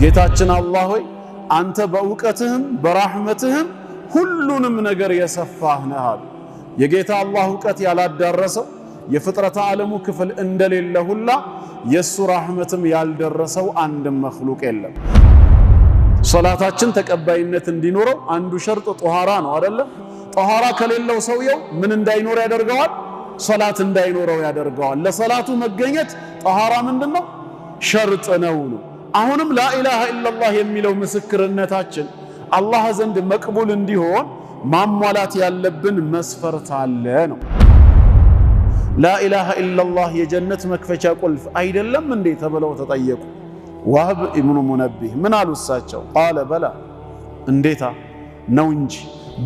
ጌታችን አላህ ሆይ አንተ በእውቀትህም በራህመትህም ሁሉንም ነገር የሰፋህ ነህ አሉ። የጌታ አላህ እውቀት ያላዳረሰው የፍጥረተ ዓለሙ ክፍል እንደሌለ ሁላ የሱ ራህመትም ያልደረሰው አንድም መኽሉቅ የለም። ሶላታችን ተቀባይነት እንዲኖረው አንዱ ሸርጥ ጧሃራ ነው አይደለ? ጧሃራ ከሌለው ሰውየው ምን እንዳይኖር ያደርገዋል? ሶላት እንዳይኖረው ያደርገዋል። ለሶላቱ መገኘት ጧሃራ ምንድነው? ሸርጥ ነው። አሁንም ላኢላሃ ኢላላህ የሚለው ምስክርነታችን አላህ ዘንድ መቅቡል እንዲሆን ማሟላት ያለብን መስፈርት አለ ነው። ላኢላሃ ኢላላህ የጀነት መክፈቻ ቁልፍ አይደለም እንዴ ተብለው ተጠየቁ። ዋህብ ኢብኑ ሙነቢህ ምን አሉ እሳቸው? ቃለ በላ እንዴታ ነው እንጂ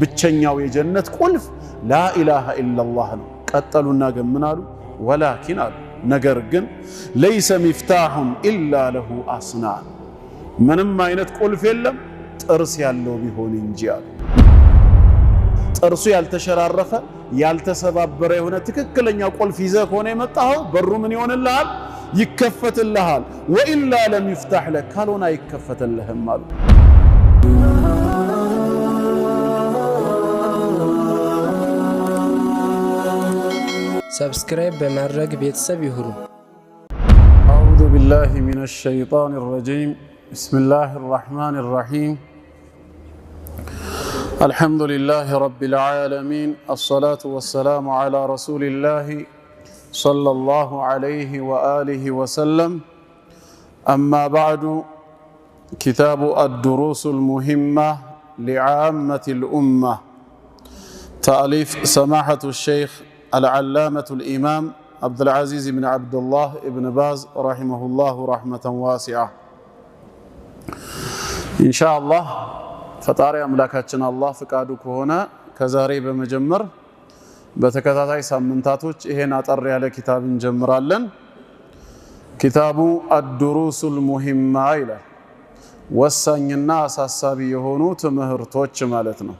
ብቸኛው የጀነት ቁልፍ ላኢላሃ ኢላላህ ነው። ቀጠሉና ግን ምን አሉ? ወላኪን አሉ ነገር ግን ለይሰ ሚፍታሁን ኢላ ለሁ አስናን፣ ምንም አይነት ቁልፍ የለም ጥርስ ያለው ቢሆን እንጂ አሉ። ጥርሱ ያልተሸራረፈ ያልተሰባበረ የሆነ ትክክለኛ ቁልፍ ይዘህ ከሆነ የመጣኸው በሩ ምን ይሆንልሃል? ይከፈትልሃል። ወኢላ ለም ይፍታህ ለክ፣ ካልሆነ አይከፈትልህም አሉ። ሰብስክራይብ በማድረግ ቤተሰብ ይሁኑ። አዑዙ ቢላሂ ሚነ ሸይጣኒ ረጂም ቢስሚላሂ ረሕማኒ ረሒም አልሐምዱሊላሂ ረቢል ዓለሚን አሰላቱ ወሰላሙ ዓላ ረሱሊላሂ ሰለላሁ ዐለይሂ ወአሊሂ ወሰለም። አማ በዕዱ ኪታቡ አድሩሱል ሙሂማ ሊዓመቲል ኡማ ተአሊፍ ሰማሐቱ ሸይኽ العلامة الإمام عبد العزيز بن عبد الله ابن باز رحمه الله رحمة واسعة. إن شاء الله فطاري أملاكاتنا الله فقادك هنا كزاري بمجمر بتكتاتاي سامنتاتوች ይሄን አጠር ያለ ኪታብ እንጀምራለን። ኪታቡ الدروس المهمة ይላል። ወሳኝና አሳሳቢ የሆኑ ትምህርቶች ማለት ነው።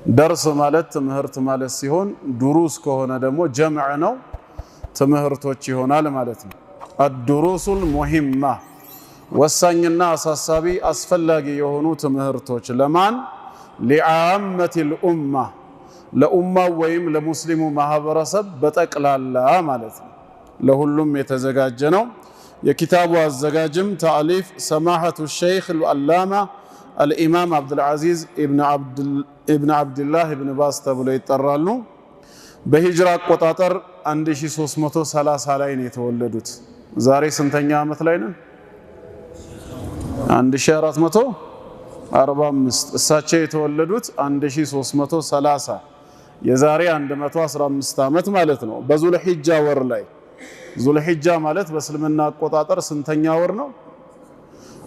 ደርስ ማለት ትምህርት ማለት ሲሆን ዱሩስ ከሆነ ደግሞ ጀምዕ ነው፣ ትምህርቶች ይሆናል ማለት ነው። አድሩሱል ሙሂማ ወሳኝና አሳሳቢ አስፈላጊ የሆኑ ትምህርቶች ለማን? ሊዓመቲል ኡማ ለኡማው ወይም ለሙስሊሙ ማህበረሰብ በጠቅላላ ማለት ነው። ለሁሉም የተዘጋጀ ነው። የኪታቡ አዘጋጅም ተአሊፍ ሰማሐቱ ሸይኽ አልዓላማ الإمام عبد العزيز ابن عبد الله ابن باز ተብለው ይጠራሉ። በሂጅራ አቆጣጠር 1330 ላይ ነው የተወለዱት። ዛሬ ስንተኛ ዓመት ላይ ነን? 1445። እሳቸው የተወለዱት 1330 የዛሬ 115 ዓመት ማለት ነው። በዙልሂጃ ወር ላይ ዙልሂጃ ማለት በእስልምና አቆጣጠር ስንተኛ ወር ነው?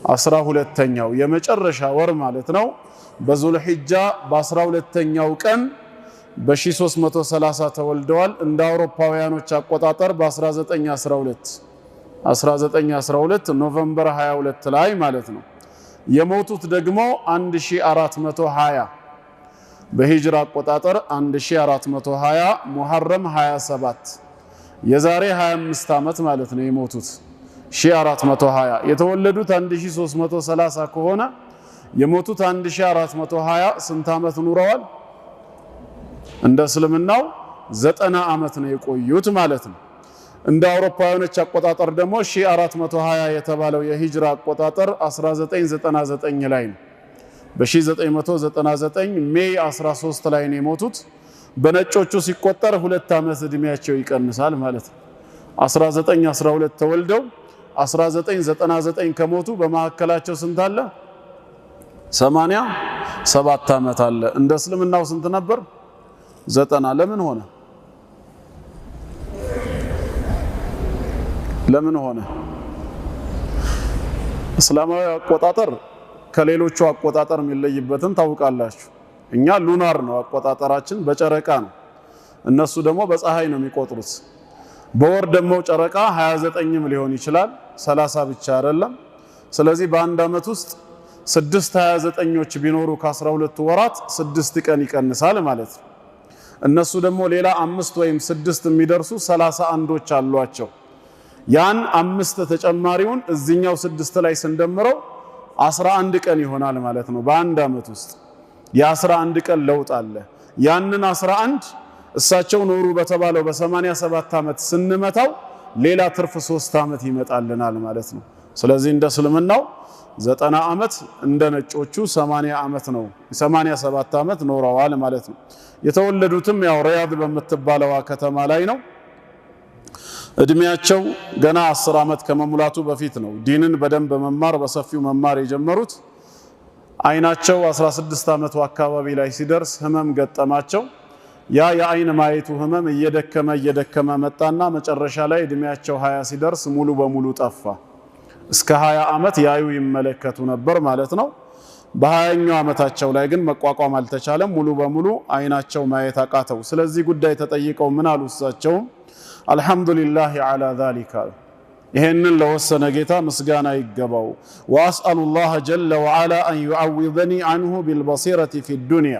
12ኛው የመጨረሻ ወር ማለት ነው። በዙልሂጃ በ12ኛው ቀን በ1330 ተወልደዋል። እንደ አውሮፓውያኖች አቆጣጠር በ1912 ኖቬምበር 22 ላይ ማለት ነው። የሞቱት ደግሞ 1420 በሂጅራ አቆጣጠር 1420 ሙሐረም 27 የዛሬ 25 ዓመት ማለት ነው የሞቱት 1420 የተወለዱት 1330 ከሆነ የሞቱት 1420 ስንት ዓመት ኑረዋል? እንደ እስልምናው 90 ዓመት ነው የቆዩት ማለት ነው። እንደ አውሮፓውያኖች አቆጣጠር ደግሞ 1420 የተባለው የሂጅራ አቆጣጠር 1999 ላይ ነው። በ1999 ሜይ 13 ላይ ነው የሞቱት። በነጮቹ ሲቆጠር 2 ዓመት እድሜያቸው ይቀንሳል ማለት ነው። 1912 ተወልደው 1999 ከሞቱ በመካከላቸው ስንት አለ? 87 ዓመት አለ። እንደ እስልምናው ስንት ነበር? 90። ለምን ሆነ? ለምን ሆነ? እስላማዊ አቆጣጠር ከሌሎቹ አቆጣጠር የሚለይበትን ታውቃላችሁ። እኛ ሉናር ነው አቆጣጠራችን፣ በጨረቃ ነው። እነሱ ደግሞ በፀሐይ ነው የሚቆጥሩት። በወር ደግሞ ጨረቃ 29ም ሊሆን ይችላል፣ 30 ብቻ አይደለም። ስለዚህ በአንድ ዓመት ውስጥ 6 29ኞች ቢኖሩ ከ12 ወራት 6 ቀን ይቀንሳል ማለት ነው። እነሱ ደግሞ ሌላ 5 ወይም 6 የሚደርሱ 31ዎች አሏቸው። ያን 5 ተጨማሪውን እዚህኛው 6 ላይ ስንደምረው 11 ቀን ይሆናል ማለት ነው። በአንድ ዓመት ውስጥ የ11 ቀን ለውጥ አለ። ያንን 11 እሳቸው ኖሩ በተባለው በ87 ዓመት ስንመታው ሌላ ትርፍ 3 ዓመት ይመጣልናል ማለት ነው። ስለዚህ እንደ እስልምናው 90 ዓመት እንደ ነጮቹ 80 ዓመት ነው 87 ዓመት ኖረዋል ማለት ነው። የተወለዱትም ያው ሪያድ በምትባለው ከተማ ላይ ነው። እድሜያቸው ገና 10 ዓመት ከመሙላቱ በፊት ነው ዲንን በደንብ መማር በሰፊው መማር የጀመሩት። አይናቸው 16 ዓመቱ አካባቢ ላይ ሲደርስ ህመም ገጠማቸው። ያ የአይን ማየቱ ህመም እየደከመ መጣና መጨረሻ ላይ እድሜያቸው 20 ሲደርስ ሙሉ በሙሉ ጠፋ። እስከ 20 ዓመት ያዩ ይመለከቱ ነበር ማለት ነው። በ20ኛው ዓመታቸው ላይ ግን መቋቋም አልተቻለም። ሙሉ በሙሉ አይናቸው ማየት አቃተው። ስለዚህ ጉዳይ ተጠይቀው ምን አሉ እሳቸው? አልሐምዱሊላህ ዐላ ዛሊካ፣ ይሄንን ለወሰነ ጌታ ምስጋና ይገባው። ወአስአሉላህ ጀለ ወዐላ አን ዩዐውዘኒ ዐንሁ ቢልበሲረቲ ፊዱንያ፣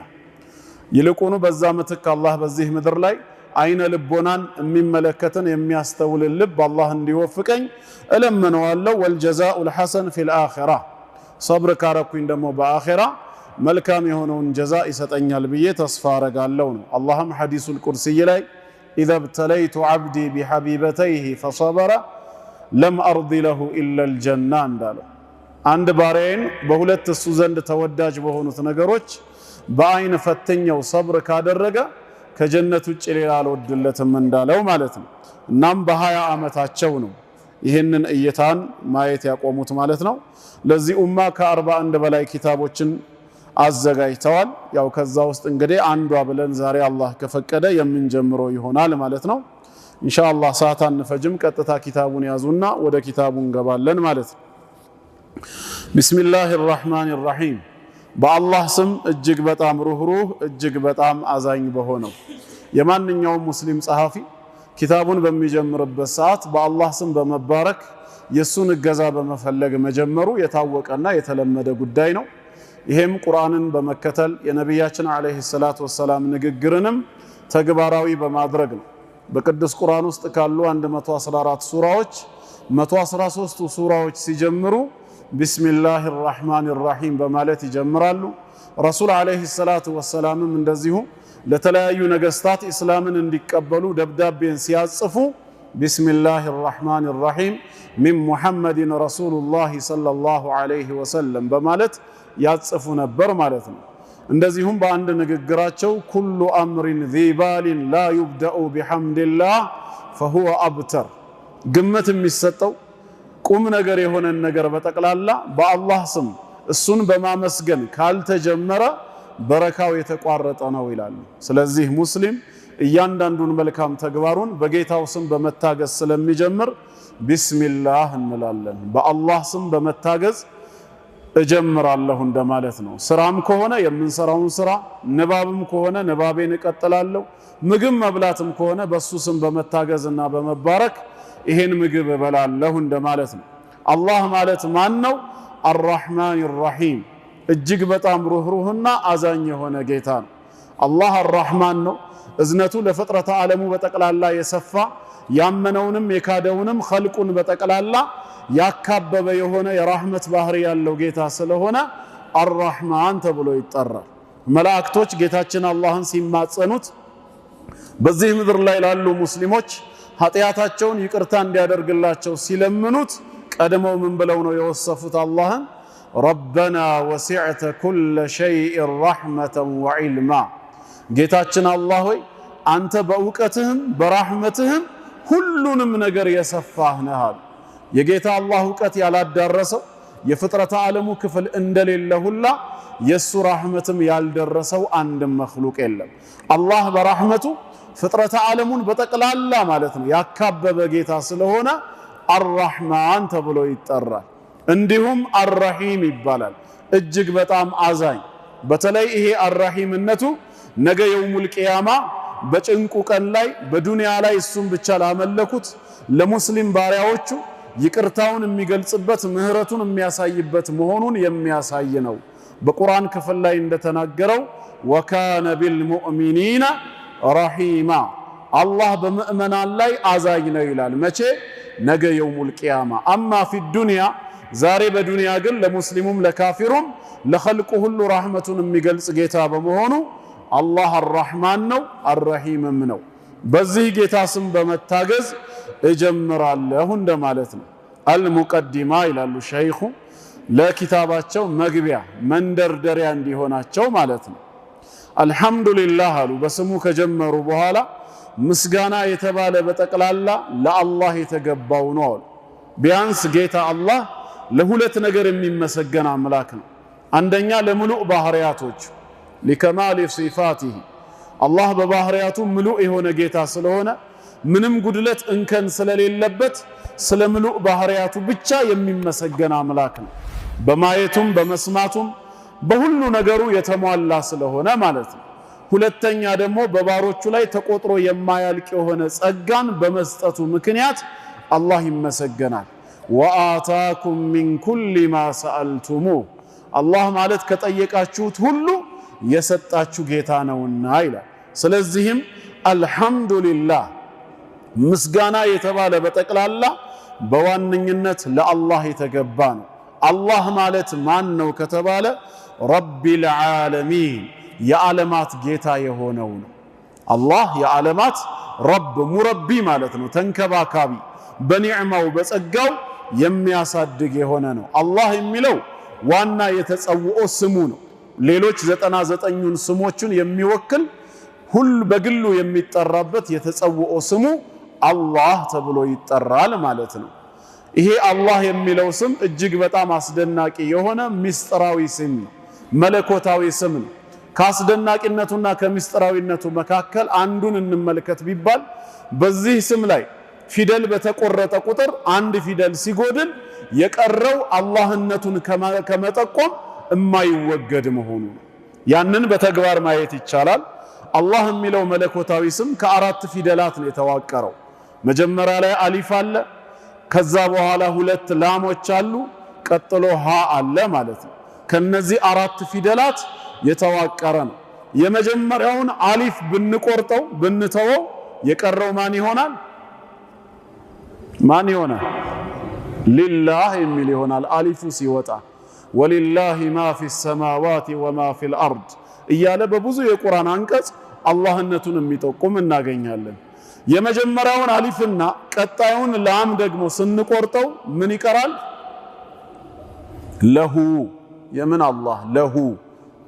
ይልቁኑ በዛ ምትክ አላህ በዚህ ምድር ላይ አይነ ልቦናን የሚመለከትን የሚያስተውልን ልብ አላህ እንዲወፍቀኝ እለምነዋለሁ። ወልጀዛኡል ሐሰን ፊል አኺራ፣ ሰብር ካረኩኝ ደግሞ በአኺራ መልካም የሆነውን ጀዛ ይሰጠኛል ብዬ ተስፋ አረጋለሁ ነው። አላህም ሐዲሱል ቁርሲይ ላይ ኢዘ ብተለይቱ ዐብዲ ቢሐቢበተይሂ ፈሰበረ ለም አርዲ ለሁ ኢለል ጀና እንዳለው፣ አንድ ባሪያዬን በሁለት እሱ ዘንድ ተወዳጅ በሆኑት ነገሮች በአይን ፈተኛው ሰብር ካደረገ ከጀነት ውጭ ሌላ አልወድለትም እንዳለው ማለት ነው። እናም በ20 ዓመታቸው ነው ይህንን እይታን ማየት ያቆሙት ማለት ነው። ለዚህ ኡማ ከ41 በላይ ኪታቦችን አዘጋጅተዋል። ያው ከዛ ውስጥ እንግዲህ አንዷ ብለን ዛሬ አላህ ከፈቀደ የምንጀምረው ይሆናል ማለት ነው። ኢንሻአላህ ሰዓት አንፈጅም፣ ቀጥታ ኪታቡን ያዙና ወደ ኪታቡ እንገባለን ማለት ነው። ቢስሚላሂር ረህማኒር ረሂም፣ በአላህ ስም እጅግ በጣም ሩህሩህ እጅግ በጣም አዛኝ በሆነው። የማንኛውም ሙስሊም ጸሐፊ ኪታቡን በሚጀምርበት ሰዓት በአላህ ስም በመባረክ የሱን እገዛ በመፈለግ መጀመሩ የታወቀና የተለመደ ጉዳይ ነው። ይሄም ቁርአንን በመከተል የነቢያችን አለይሂ ሰላቱ ወሰላም ንግግርንም ተግባራዊ በማድረግ ነው። በቅዱስ ቁርአን ውስጥ ካሉ 114 ሱራዎች 113ቱ ሱራዎች ሲጀምሩ ቢስሚላሂር ረህማኒር ረሂም በማለት ይጀምራሉ። ረሱል አለይሂ ሰላቱ ወሰላምም እንደዚሁ ለተለያዩ ነገስታት እስላምን እንዲቀበሉ ደብዳቤን ሲያጽፉ ቢስሚላሂር ረህማኒር ረሂም ሚን ሙሐመድን ረሱሉላህ ሰለላሁ ዐለይሂ ወሰለም በማለት ያጽፉ ነበር ማለት ነው። እንደዚሁም በአንድ ንግግራቸው ኩሉ አምሪን ዚባሊን ላ ዩብደኡ ቢሐምድላህ ፈሁወ አብተር፣ ግምት የሚሰጠው ቁም ነገር የሆነን ነገር በጠቅላላ በአላህ ስም እሱን በማመስገን ካልተጀመረ በረካው የተቋረጠ ነው ይላሉ። ስለዚህ ሙስሊም እያንዳንዱን መልካም ተግባሩን በጌታው ስም በመታገዝ ስለሚጀምር ቢስሚላህ እንላለን። በአላህ ስም በመታገዝ እጀምራለሁ እንደማለት ነው። ስራም ከሆነ የምንሰራውን ስራ፣ ንባብም ከሆነ ንባቤን እቀጥላለሁ፣ ምግብ መብላትም ከሆነ በሱ ስም በመታገዝና በመባረክ ይሄን ምግብ እበላለሁ እንደማለት ነው። አላህ ማለት ማን ነው? አርራህማኒር ረሂም፣ እጅግ በጣም ሩህሩህና አዛኝ የሆነ ጌታ ነው። አላህ አርራህማን ነው። እዝነቱ ለፍጥረተ ዓለሙ በጠቅላላ የሰፋ ያመነውንም የካደውንም ኸልቁን በጠቅላላ ያካበበ የሆነ የራህመት ባህሪ ያለው ጌታ ስለሆነ አርራህማን ተብሎ ይጠራል። መላእክቶች ጌታችን አላህን ሲማጸኑት በዚህ ምድር ላይ ላሉ ሙስሊሞች ኃጢአታቸውን ይቅርታ እንዲያደርግላቸው ሲለምኑት ቀድመው ምን ብለው ነው የወሰፉት አላህን? ረበና ወሲዕተ ኩለ ሸይኢን ረሕመተን ወዒልማ፣ ጌታችን አላህ ሆይ አንተ በእውቀትህም በራህመትህም ሁሉንም ነገር የሰፋህ ነህ አሉ። የጌታ አላህ እውቀት ያላዳረሰው የፍጥረተ ዓለሙ ክፍል እንደሌለ ሁላ የሱ ራህመትም ያልደረሰው አንድም መኽሉቅ የለም። አላህ በራህመቱ ፍጥረተ ዓለሙን በጠቅላላ ማለት ነው ያካበበ ጌታ ስለሆነ አርራህማን ተብሎ ይጠራል። እንዲሁም አርረሂም ይባላል፣ እጅግ በጣም አዛኝ። በተለይ ይሄ አርረሂምነቱ ነገ የውሙል ቂያማ በጭንቁ ቀን ላይ በዱንያ ላይ እሱም ብቻ ላመለኩት ለሙስሊም ባሪያዎቹ ይቅርታውን የሚገልጽበት ምህረቱን የሚያሳይበት መሆኑን የሚያሳይ ነው። በቁርአን ክፍል ላይ እንደተናገረው ወካነ ቢልሙእሚኒና ረሂማ፣ አላህ በምእመናን ላይ አዛኝ ነው ይላል። መቼ? ነገ የውሙል ቂያማ። አማ ፊ ዱንያ ዛሬ በዱንያ ግን ለሙስሊሙም ለካፊሩም ለኸልቁ ሁሉ ረሕመቱን የሚገልጽ ጌታ በመሆኑ አላህ አርረሕማን ነው አርረሒምም ነው። በዚህ ጌታ ስም በመታገዝ እጀምራለሁ እንደማለት ነው። አልሙቀዲማ ይላሉ ሸይኹ ለኪታባቸው መግቢያ መንደርደሪያ እንዲሆናቸው ማለት ነው። አልሐምዱሊላህ አሉ በስሙ ከጀመሩ በኋላ ምስጋና የተባለ በጠቅላላ ለአላህ የተገባው ነው አሉ። ቢያንስ ጌታ አላህ ለሁለት ነገር የሚመሰገን አምላክ ነው። አንደኛ ለሙሉእ ባህሪያቶች ሊከማሊ ሲፋቲሂ አላህ በባህሪያቱ ሙሉእ የሆነ ጌታ ስለሆነ ምንም ጉድለት እንከን ስለሌለበት ስለ ሙሉእ ባህሪያቱ ብቻ የሚመሰገን አምላክ ነው። በማየቱም በመስማቱም በሁሉ ነገሩ የተሟላ ስለሆነ ማለት ነው። ሁለተኛ ደግሞ በባሮቹ ላይ ተቆጥሮ የማያልቅ የሆነ ጸጋን በመስጠቱ ምክንያት አላህ ይመሰገናል። ወአታኩም ሚን ኩሊ ማ ሰአልቱሙህ አላህ ማለት ከጠየቃችሁት ሁሉ የሰጣችሁ ጌታ ነውና ይላል። ስለዚህም አልሐምዱሊላህ ምስጋና የተባለ በጠቅላላ በዋነኝነት ለአላህ የተገባ ነው። አላህ ማለት ማን ነው ከተባለ ረቢል ዓለሚን የዓለማት ጌታ የሆነው ነው። አላህ የዓለማት ረብ ሙረቢ ማለት ነው፣ ተንከባካቢ በኒዕማው በጸጋው የሚያሳድግ የሆነ ነው። አላህ የሚለው ዋና የተጸውኦ ስሙ ነው። ሌሎች 99ኙን ስሞቹን የሚወክል ሁሉ በግሉ የሚጠራበት የተጸውኦ ስሙ አላህ ተብሎ ይጠራል ማለት ነው። ይሄ አላህ የሚለው ስም እጅግ በጣም አስደናቂ የሆነ ምስጢራዊ ስም ነው፣ መለኮታዊ ስም ነው። ከአስደናቂነቱና ከምስጢራዊነቱ መካከል አንዱን እንመልከት ቢባል በዚህ ስም ላይ ፊደል በተቆረጠ ቁጥር አንድ ፊደል ሲጎድል የቀረው አላህነቱን ከመጠቆም የማይወገድ መሆኑ ነው። ያንን በተግባር ማየት ይቻላል። አላህ የሚለው መለኮታዊ ስም ከአራት ፊደላት ነው የተዋቀረው። መጀመሪያ ላይ አሊፍ አለ፣ ከዛ በኋላ ሁለት ላሞች አሉ፣ ቀጥሎ ሃ አለ ማለት ነው። ከነዚህ አራት ፊደላት የተዋቀረ ነው። የመጀመሪያውን አሊፍ ብንቆርጠው ብንተወው የቀረው ማን ይሆናል? ማን ይሆናል? ሊላህ የሚል ይሆናል። አሊፉ ሲወጣ ወሊላሂ ማ ፊ ሰማዋት ወማ ፊል አርድ እያለ በብዙ የቁርአን አንቀጽ አላህነቱን የሚጠቁም እናገኛለን። የመጀመሪያውን አሊፍና ቀጣዩን ላም ደግሞ ስንቆርጠው ምን ይቀራል? ለሁ የምን አላህ ለሁ።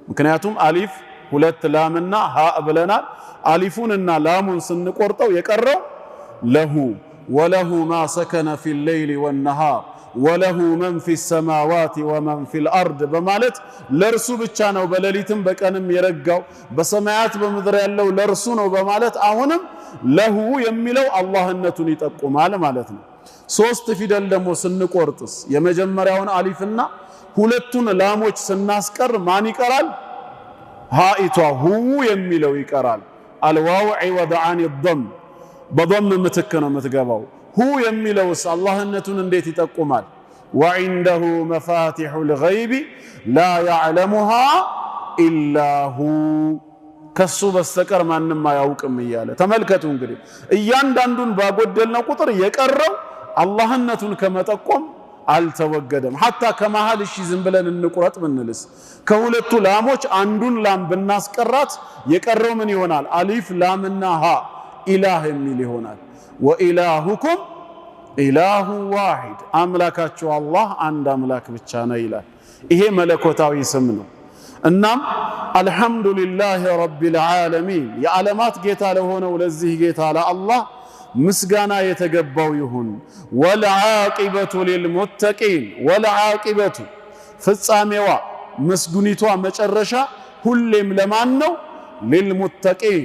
ምክንያቱም አሊፍ ሁለት ላምና ሃ ብለናል። አሊፉንና ላሙን ስንቆርጠው የቀረው ለሁ ወለሁ ማ ሰከነ ፊል ለይሊ ወነሃር ወለሁ መን ፊ ሰማዋት ወመን ፊል አርድ በማለት ለርሱ ብቻ ነው በሌሊትም በቀንም የረጋው በሰማያት በምድር ያለው ለርሱ ነው በማለት አሁንም ለሁ የሚለው አላህነቱን ይጠቁማል ማለት ነው። ሶስት ፊደል ደግሞ ስንቆርጥስ የመጀመሪያውን አሊፍና ሁለቱን ላሞች ስናስቀር ማን ይቀራል? ሃኢቷ ሁ የሚለው ይቀራል። አልዋው ዒወደ ዐን ዶም በዶም ምትክ ነው የምትገባው። ሁ የሚለውስ አላህነቱን እንዴት ይጠቁማል? ወዒንደሁ መፋቲሑል ገይቢ ላ ያዕለሙሃ ኢላ ሁ ከሱ በስተቀር ማንም አያውቅም እያለ ተመልከቱ። እንግዲህ እያንዳንዱን ባጎደልነው ቁጥር የቀረው አላህነቱን ከመጠቆም አልተወገደም። ሐታ ከመሃል እሺ ዝም ብለን እንቁረጥ ብንልስ ከሁለቱ ላሞች አንዱን ላም ብናስቀራት የቀረው ምን ይሆናል? አሊፍ ላምና ሃ ኢላህ የሚል ይሆናል። ወኢላሁኩም ኢላሁ ዋሂድ አምላካችሁ አላህ አንድ አምላክ ብቻ ነው ይላል። ይሄ መለኮታዊ ስም ነው። እናም አልሐምዱሊላህ ረቢል ዓለሚን የዓለማት ጌታ ለሆነው ለዚህ ጌታ ለአላህ ምስጋና የተገባው ይሁን። ወልዓቂበቱ ሊልሙተቂን ወልዓቂበቱ ፍጻሜዋ መስጉኒቷ መጨረሻ ሁሌም ለማን ነው? ሊልሙተቂን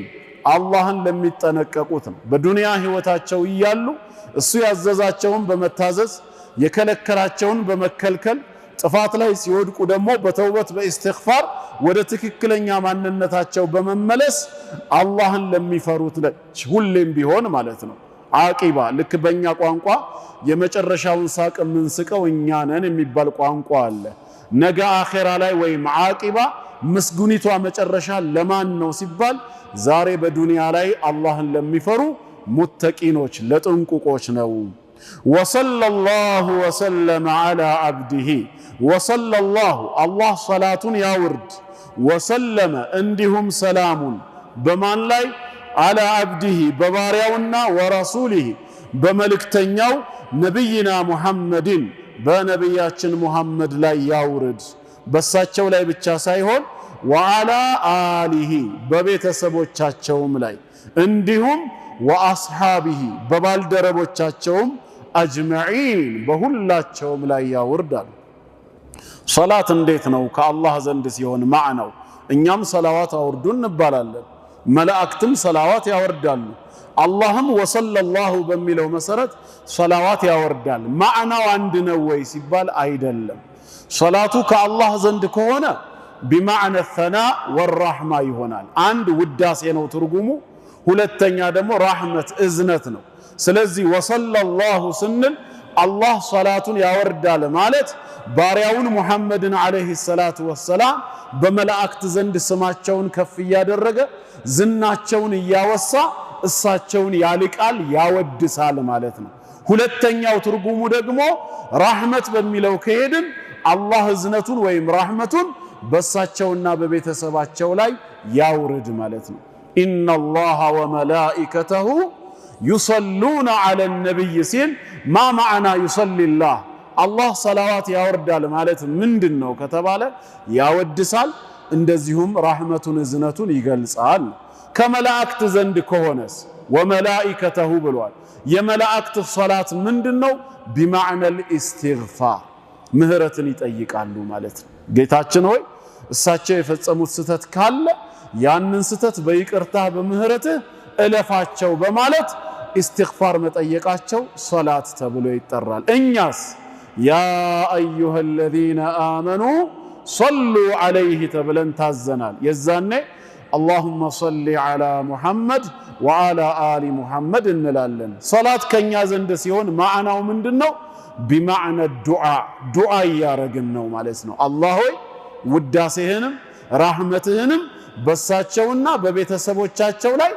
አላህን ለሚጠነቀቁት ነው። በዱንያ ህይወታቸው እያሉ እሱ ያዘዛቸውን በመታዘዝ የከለከላቸውን በመከልከል ጥፋት ላይ ሲወድቁ ደግሞ በተውበት በእስትግፋር ወደ ትክክለኛ ማንነታቸው በመመለስ አላህን ለሚፈሩት ሁሌም ቢሆን ማለት ነው። ዓቂባ ልክ በእኛ ቋንቋ የመጨረሻውን ሳቅ የምንስቀው እኛ ነን የሚባል ቋንቋ አለ። ነገ አኼራ ላይ ወይም ዓቂባ ምስጉኒቷ መጨረሻ ለማን ነው ሲባል ዛሬ በዱንያ ላይ አላህን ለሚፈሩ ሙተቂኖች ለጥንቁቆች ነው። ወሰለላሁ ወሰለመ ዐላ ዐብዲሂ ወሰለላሁ አላህ ሰላቱን ያውርድ ወሰለመ እንዲሁም ሰላሙን በማን ላይ ዐላ ዐብዲሂ በባሪያውና ወረሱሊሂ በመልእክተኛው ነቢይና ሙሐመድን በነቢያችን ሙሐመድ ላይ ያውርድ በሳቸው ላይ ብቻ ሳይሆን ወዐላ አሊሂ በቤተሰቦቻቸውም ላይ እንዲሁም ወአስሓቢሂ በባልደረቦቻቸውም አጅመዒን በሁላቸውም ላይ ያውርዳል። ሰላት እንዴት ነው ከአላህ ዘንድ ሲሆን ማዕናው? እኛም ሰላዋት አውርዱ እንባላለን፣ መላእክትም ሰላዋት ያወርዳሉ። አላህም ወሰለላሁ በሚለው መሰረት ሰላዋት ያወርዳል። ማዕናው አንድ ነው ወይ ሲባል አይደለም። ሰላቱ ከአላህ ዘንድ ከሆነ ቢማዕነ ሰናእ ወራሕማ ይሆናል። አንድ ውዳሴ ነው ትርጉሙ፣ ሁለተኛ ደግሞ ራሕመት እዝነት ነው። ስለዚህ ወሰለላሁ ስንል አላህ ሰላቱን ያወርዳል ማለት ባሪያውን ሙሐመድን ዓለይሂ ሰላቱ ወሰላም በመላእክት ዘንድ ስማቸውን ከፍ እያደረገ ዝናቸውን እያወሳ እሳቸውን ያልቃል ያወድሳል ማለት ነው። ሁለተኛው ትርጉሙ ደግሞ ራሕመት በሚለው ከሄድን አላህ እዝነቱን ወይም ራሕመቱን በሳቸውና በቤተሰባቸው ላይ ያውርድ ማለት ነው። ኢነላሃ ወመላኢከተሁ ዩሰሉነ ዐለ ነቢይ ሲል ማ ማዕና ዩሰሊላህ አላህ ሰላዋት ያወርዳል ማለት ምንድን ነው ከተባለ ያወድሳል፣ እንደዚሁም ራሕመቱን እዝነቱን ይገልጻል። ከመላእክት ዘንድ ከሆነስ ወመላኢከተሁ ብሏል። የመላእክት ሰላት ምንድን ነው? ቢማዕነል ኢስቲግፋር ምህረትን ይጠይቃሉ ማለት ነው። ጌታችን ሆይ እሳቸው የፈጸሙት ስተት ካለ ያንን ስተት በይቅርታ በምህረትህ እለፋቸው በማለት ኢስቲግፋር መጠየቃቸው ሰላት ተብሎ ይጠራል። እኛስ ያ አዩሃ አለዚነ አመኑ ሰሉ ዐለይሂ ተብለን ታዘናል። የዛኔ አላሁመ ሰሊ ዐላ ሙሐመድ ወዐላ አሊ ሙሐመድ እንላለን። ሰላት ከኛ ዘንድ ሲሆን ማዕናው ምንድነው? ቢማዕነ ዱዓ እያረግን ነው ማለት ነው። አላህ ሆይ ውዳሴህንም ራሕመትህንም በሳቸውና በቤተሰቦቻቸው ላይ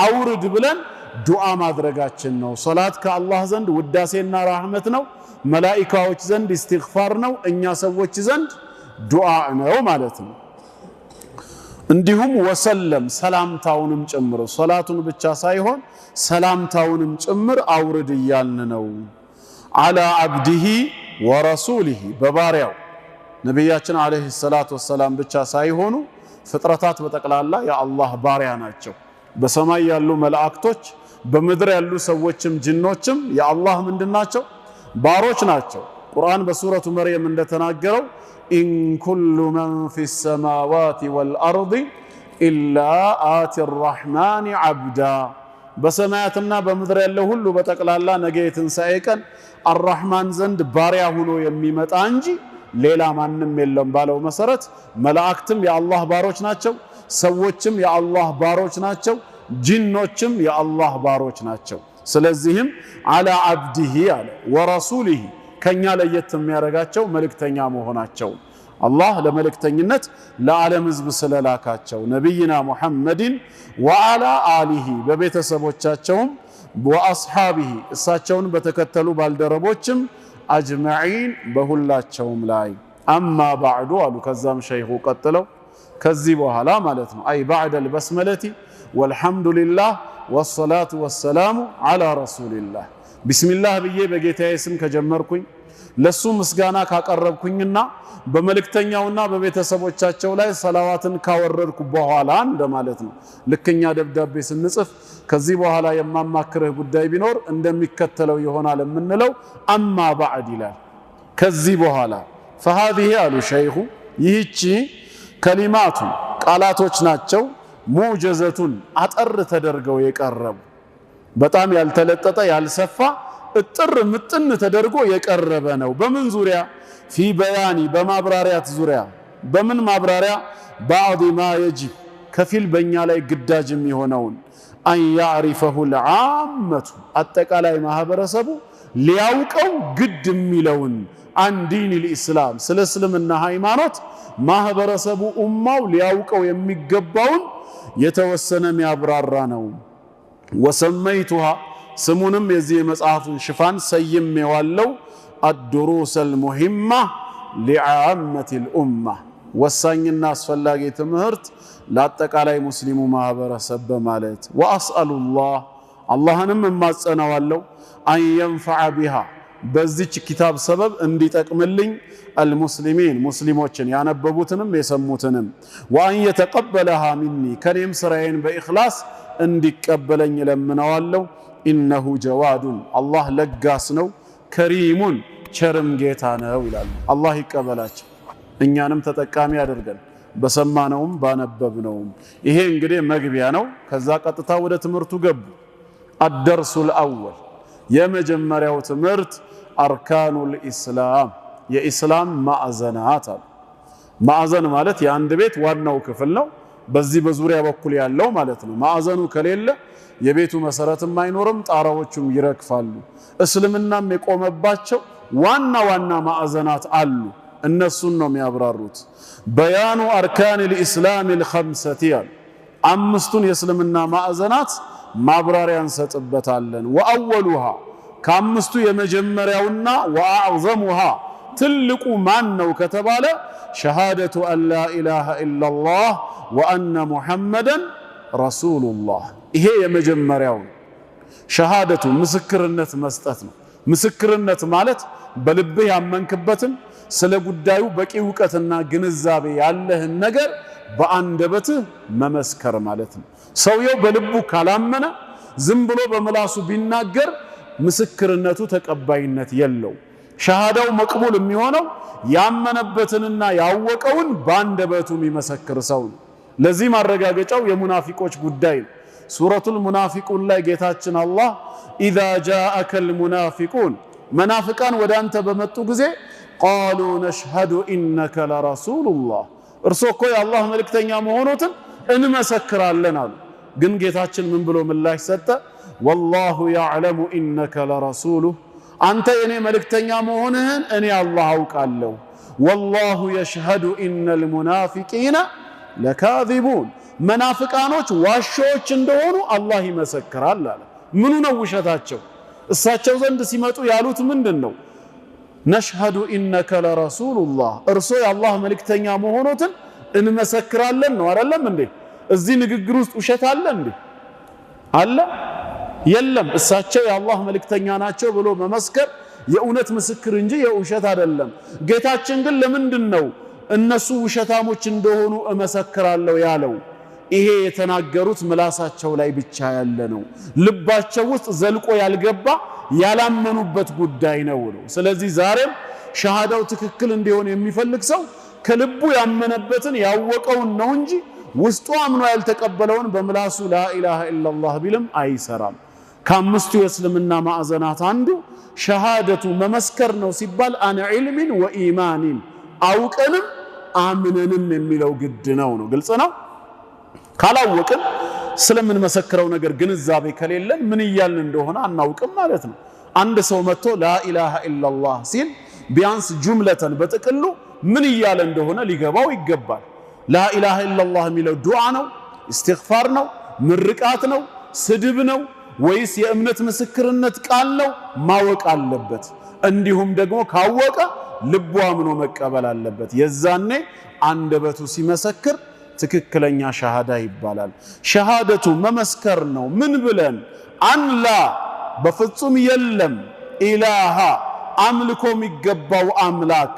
አውርድ ብለን ዱዓ ማድረጋችን ነው። ሰላት ከአላህ ዘንድ ውዳሴና ራሕመት ነው፣ መላኢካዎች ዘንድ ኢስቲግፋር ነው፣ እኛ ሰዎች ዘንድ ዱዓ ነው ማለት ነው። እንዲሁም ወሰለም ሰላምታውንም ጭምር ሰላቱን ብቻ ሳይሆን ሰላምታውንም ጭምር አውርድ እያልን ነው። ዐላ ዐብዲሂ ወረሱሊሂ በባሪያው ነቢያችን ዓለይሂ ሰላቱ ወሰላም ብቻ ሳይሆኑ ፍጥረታት በጠቅላላ የአላህ ባሪያ ናቸው። በሰማይ ያሉ መላእክቶች በምድር ያሉ ሰዎችም ጅኖችም የአላህ ምንድናቸው? ባሮች ናቸው። ቁርአን በሱረቱ መርየም እንደተናገረው ኢን ኩሉ መን ፊ ሰማዋት ወልአርድ ኢላ አቲ ራሕማን ዐብዳ በሰማያትና በምድር ያለው ሁሉ በጠቅላላ ነገ የትንሣኤ ቀን አራሕማን ዘንድ ባሪያ ሆኖ የሚመጣ እንጂ ሌላ ማንም የለም ባለው መሰረት መላእክትም የአላህ ባሮች ናቸው፣ ሰዎችም የአላህ ባሮች ናቸው፣ ጂኖችም የአላህ ባሮች ናቸው። ስለዚህም ዐላ ዐብዲሂ አለ ወረሱሊሂ ከኛ ለየት የሚያደርጋቸው መልእክተኛ መሆናቸው አላህ ለመልእክተኝነት ለዓለም ሕዝብ ስለላካቸው ነቢይና ሙሐመድን ወዐላ አሊሂ በቤተሰቦቻቸውም ወአስሓቢሂ እሳቸውን በተከተሉ ባልደረቦችም አጅመዒን በሁላቸውም ላይ አማ ባዕዱ አሉ። ከዛም ሸይኹ ቀጥለው ከዚህ በኋላ ማለት ነው አይ ባዕደል በስመለቲ ወልሐምዱሊላህ ወሰላቱ ወሰላሙ ዐላ ረሱሊላህ ቢስሚላህ ብዬ በጌታዬ ስም ከጀመርኩኝ ለሱ ምስጋና ካቀረብኩኝና በመልእክተኛውና በቤተሰቦቻቸው ላይ ሰላዋትን ካወረድኩ በኋላ እንደማለት ነው። ልክኛ ደብዳቤ ስንጽፍ ከዚህ በኋላ የማማክርህ ጉዳይ ቢኖር እንደሚከተለው ይሆናል የምንለው አማ ባዕድ ይላል። ከዚህ በኋላ فهذه አሉ ሸይኹ ይህቺ ከሊማቱ ቃላቶች ናቸው ሙጀዘቱን አጠር ተደርገው የቀረቡ በጣም ያልተለጠጠ ያልሰፋ እጥር ምጥን ተደርጎ የቀረበ ነው። በምን ዙሪያ? ፊ በያኒ በማብራሪያት ዙሪያ። በምን ማብራሪያ? ባዕድ ማ የጅብ ከፊል በእኛ ላይ ግዳጅ የሚሆነውን አን ያዕሪፈሁ ልዓመቱ አጠቃላይ ማህበረሰቡ ሊያውቀው ግድ የሚለውን አን ዲን ልእስላም ስለ እስልምና ሃይማኖት ማህበረሰቡ ኡማው ሊያውቀው የሚገባውን የተወሰነ የሚያብራራ ነው። ወሰመይቱሃ ስሙንም የዚህ የመጽሐፉን ሽፋን ሰይሜዋለሁ الدروس المهمة لعامة الأمة ወሳኝና አስፈላጊ ትምህርት ለአጠቃላይ ሙስሊሙ ማህበረሰብ በማለት ወአስአሉላህ አላህንም እማጸናዋለሁ አን የንፈዐ ቢሃ በዚች ኪታብ ሰበብ እንዲጠቅምልኝ አልሙስሊሚን ሙስሊሞችን ያነበቡትንም የሰሙትንም ወአን የተቀበለሃ ሚኒ ከኔም ስራዬን በኢኽላስ እንዲቀበለኝ ለምነዋለሁ ኢነሁ ጀዋዱን አላህ ለጋስ ነው ከሪሙን ቸርም ጌታ ነው ይላል አላህ ይቀበላቸው እኛንም ተጠቃሚ ያደርገን በሰማነውም ባነበብነውም ይሄ እንግዲህ መግቢያ ነው ከዛ ቀጥታ ወደ ትምህርቱ ገቡ አደርሱል አወል የመጀመሪያው ትምህርት አርካኑል ኢስላም የኢስላም ማዕዘናት ማዕዘን ማለት የአንድ ቤት ዋናው ክፍል ነው በዚህ በዙሪያ በኩል ያለው ማለት ነው ማዕዘኑ ከሌለ የቤቱ መሰረትም አይኖርም ጣራዎቹም ይረግፋሉ እስልምናም የቆመባቸው ዋና ዋና ማዕዘናት አሉ እነሱን ነው የሚያብራሩት በያኑ አርካኒል ኢስላሚል ኸምሰቲ አምስቱን የእስልምና ማዕዘናት ማብራሪያ እንሰጥበታለን ወአወሉሃ ከአምስቱ የመጀመሪያውና ወአዕዘሙሃ ትልቁ ማን ነው ከተባለ ሸሃደቱ አላ ኢላሃ ኢላላህ ወአነ ሙሐመደን ረሱሉላህ ይሄ የመጀመሪያው ሸሃደቱ ምስክርነት መስጠት ነው ምስክርነት ማለት በልብህ ያመንክበትን ስለ ጉዳዩ በቂ ዕውቀትና ግንዛቤ ያለህን ነገር በአንደበትህ መመስከር ማለት ነው ሰውየው በልቡ ካላመነ ዝም ብሎ በመላሱ ቢናገር ምስክርነቱ ተቀባይነት የለው ሸሃዳው መቅቡል የሚሆነው ያመነበትንና ያወቀውን በአንደበቱ የሚመሰክር ሰው ለዚህ ማረጋገጫው የሙናፊቆች ጉዳይ ነው ሱረቱል ሙናፊቁን ላይ ጌታችን አላህ ኢዛ ጃአከል ሙናፊቁን መናፍቃን ወደ አንተ በመጡ ጊዜ ቃሉ ነሽሀዱ ኢነከ ለረሱሉላህ እርሶ እኮ የአላህ መልእክተኛ መሆኑትን እንመሰክራለን አሉ ግን ጌታችን ምን ብሎ ምላሽ ሰጠ ወላሁ ያዕለሙ ኢነከ ለረሱሉህ አንተ የኔ መልእክተኛ መሆንህን እኔ አላህ አውቃለሁ ወላሁ የሽሀዱ ኢነል ሙናፊቂነ ለካዚቡን መናፍቃኖች ዋሾች እንደሆኑ አላህ ይመሰክራል አለ ምኑ ነው ውሸታቸው እሳቸው ዘንድ ሲመጡ ያሉት ምንድነው ነሽሀዱ ኢነከ ለረሱሉላህ እርሶ የአላህ መልእክተኛ መሆኑትን እንመሰክራለን ነው አይደለም እንዴ እዚህ ንግግር ውስጥ ውሸት አለ እንዴ አለ የለም እሳቸው የአላህ መልእክተኛ ናቸው ብሎ መመስከር የእውነት ምስክር እንጂ የውሸት አይደለም ጌታችን ግን ለምንድነው እነሱ ውሸታሞች እንደሆኑ እመሰክራለሁ ያለው ይሄ የተናገሩት ምላሳቸው ላይ ብቻ ያለ ነው ልባቸው ውስጥ ዘልቆ ያልገባ ያላመኑበት ጉዳይ ነው ስለዚህ ዛሬም ሸሃዳው ትክክል እንዲሆን የሚፈልግ ሰው ከልቡ ያመነበትን ያወቀውን ነው እንጂ ውስጡ አምኖ ያልተቀበለውን በምላሱ ላኢላሃ ኢላላህ ቢልም አይሰራም ከአምስቱ የእስልምና ማዕዘናት አንዱ ሸሃደቱ መመስከር ነው ሲባል አን ዒልሚን ወኢማኒን አውቀንም አምነንም የሚለው ግድ ነው ግልጽ ነው ካላወቅን ስለምን መሰክረው ነገር ግንዛቤ ከሌለን ምን ይያልን እንደሆነ አናውቅም ማለት ነው አንድ ሰው መጥቶ ላኢላሃ ኢላላህ ሲል ቢያንስ ጁምለተን በጥቅሉ ምን ይያለ እንደሆነ ሊገባው ይገባል ላኢላሃ ኢላላህ የሚለው ዱዓ ነው ኢስቲግፋር ነው ምርቃት ነው ስድብ ነው ወይስ የእምነት ምስክርነት ቃል ነው ማወቅ አለበት እንዲሁም ደግሞ ካወቀ ልቡ አምኖ መቀበል አለበት የዛኔ አንደበቱ ሲመሰክር ትክክለኛ ሸሃዳ ይባላል ሸሃደቱ መመስከር ነው ምን ብለን አንላ በፍጹም የለም ኢላሃ አምልኮ የሚገባው አምላክ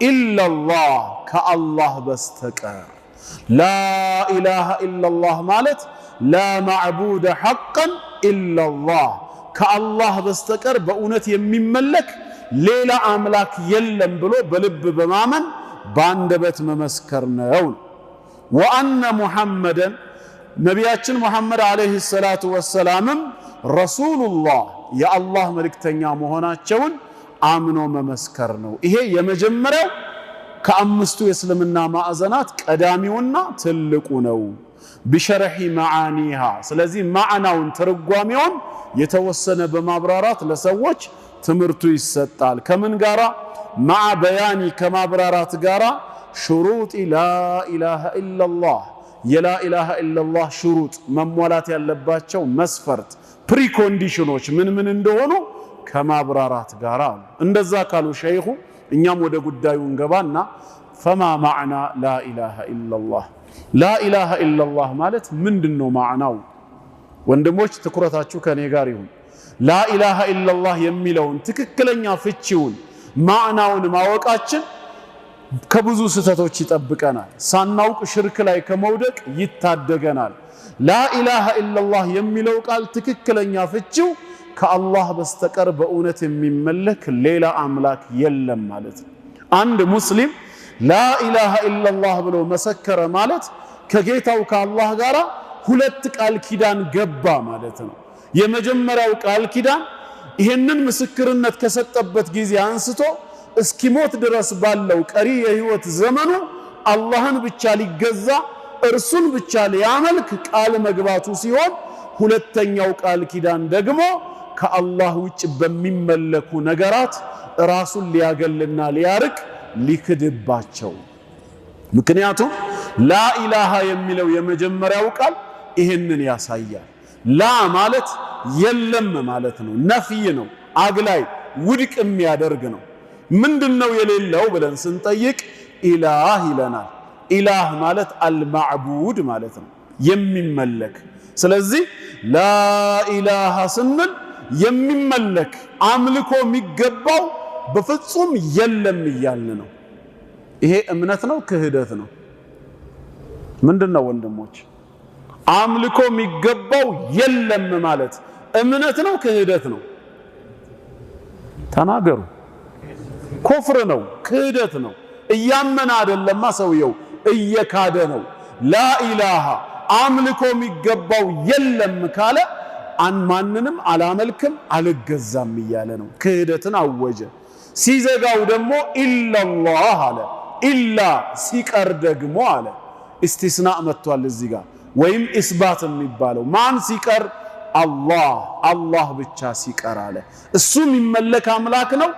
ኢላላህ ከአላህ በስተቀር ላ ኢላሃ ኢላላህ ማለት ላ ማዕቡደ ሐቀን ኢላላህ ከአላህ በስተቀር በእውነት የሚመለክ ሌላ አምላክ የለም ብሎ በልብ በማመን በአንደበት መመስከር ነው ወአነ ሙሐመደን ነቢያችን ሙሐመድ አለይሂ ሰላቱ ወሰላምም ረሱሉላህ የአላህ መልእክተኛ መሆናቸውን አምኖ መመስከር ነው ይሄ የመጀመሪያው ከአምስቱ የእስልምና ማዕዘናት ቀዳሚውና ትልቁ ነው بشرح معانيها ስለዚህ ማዕናውን ትርጓሜውን የተወሰነ በማብራራት ለሰዎች ትምርቱ ይሰጣል ከምን ጋራ مع بيان ከማብራራት ጋራ شروط لا اله الا الله የላ ኢላሃ ኢላላህ ሽሩጥ መሟላት ያለባቸው መስፈርት ፕሪኮንዲሽኖች ምን እንደሆኑ ከማብራራት ጋር አሉ። እንደዛ ካሉ ሸይኹ እኛም ወደ ጉዳዩ እንገባና ፈማ ማዕና ላ ኢላሃ ኢላላህ ላ ኢላሃ ኢላላህ ማለት ምንድነው ማዕናው? ወንድሞች ትኩረታችሁ ከኔ ጋር ይሁን። ላ ኢላሃ ኢላላህ የሚለውን ትክክለኛ ፍቺውን ማዕናውን ማወቃችን ከብዙ ስህተቶች ይጠብቀናል። ሳናውቅ ሽርክ ላይ ከመውደቅ ይታደገናል። ላ ኢላሃ ኢላላህ የሚለው ቃል ትክክለኛ ፍቺው ከአላህ በስተቀር በእውነት የሚመለክ ሌላ አምላክ የለም ማለት ነው። አንድ ሙስሊም ላ ኢላሃ ኢላላህ ብሎ መሰከረ ማለት ከጌታው ከአላህ ጋር ሁለት ቃል ኪዳን ገባ ማለት ነው። የመጀመሪያው ቃል ኪዳን ይሄንን ምስክርነት ከሰጠበት ጊዜ አንስቶ እስኪሞት ድረስ ባለው ቀሪ የህይወት ዘመኑ አላህን ብቻ ሊገዛ እርሱን ብቻ ሊያመልክ ቃል መግባቱ ሲሆን፣ ሁለተኛው ቃል ኪዳን ደግሞ ከአላህ ውጭ በሚመለኩ ነገራት ራሱን ሊያገልና ሊያርቅ ሊክድባቸው። ምክንያቱም ላ ኢላሃ የሚለው የመጀመሪያው ቃል ይሄንን ያሳያል። ላ ማለት የለም ማለት ነው። ነፍይ ነው፣ አግላይ ውድቅ የሚያደርግ ነው። ምንድነው የሌለው ብለን ስንጠይቅ ኢላህ ይለናል። ኢላህ ማለት አልማዕቡድ ማለት ነው፣ የሚመለክ። ስለዚህ ላ ኢላሃ ስንል የሚመለክ አምልኮ የሚገባው በፍጹም የለም እያልን ነው። ይሄ እምነት ነው ክህደት ነው? ምንድነው ወንድሞች? አምልኮ የሚገባው የለም ማለት እምነት ነው ክህደት ነው? ተናገሩ። ኩፍር ነው፣ ክህደት ነው። እያመነ አይደለማ ሰውየው እየካደ ነው። ላ ኢላሃ አምልኮ የሚገባው የለም ካለ ማንንም አላመልክም አልገዛም እያለ ነው። ክህደትን አወጀ። ሲዘጋው ደግሞ ኢላላህ አለ። ኢላ ሲቀር ደግሞ አለ። ኢስቲስናእ መጥቷል እዚህ ጋር፣ ወይም ኢስባት የሚባለው ማን ሲቀር? አላህ ብቻ ሲቀር አለ። እሱ የሚመለክ አምላክ ነው፣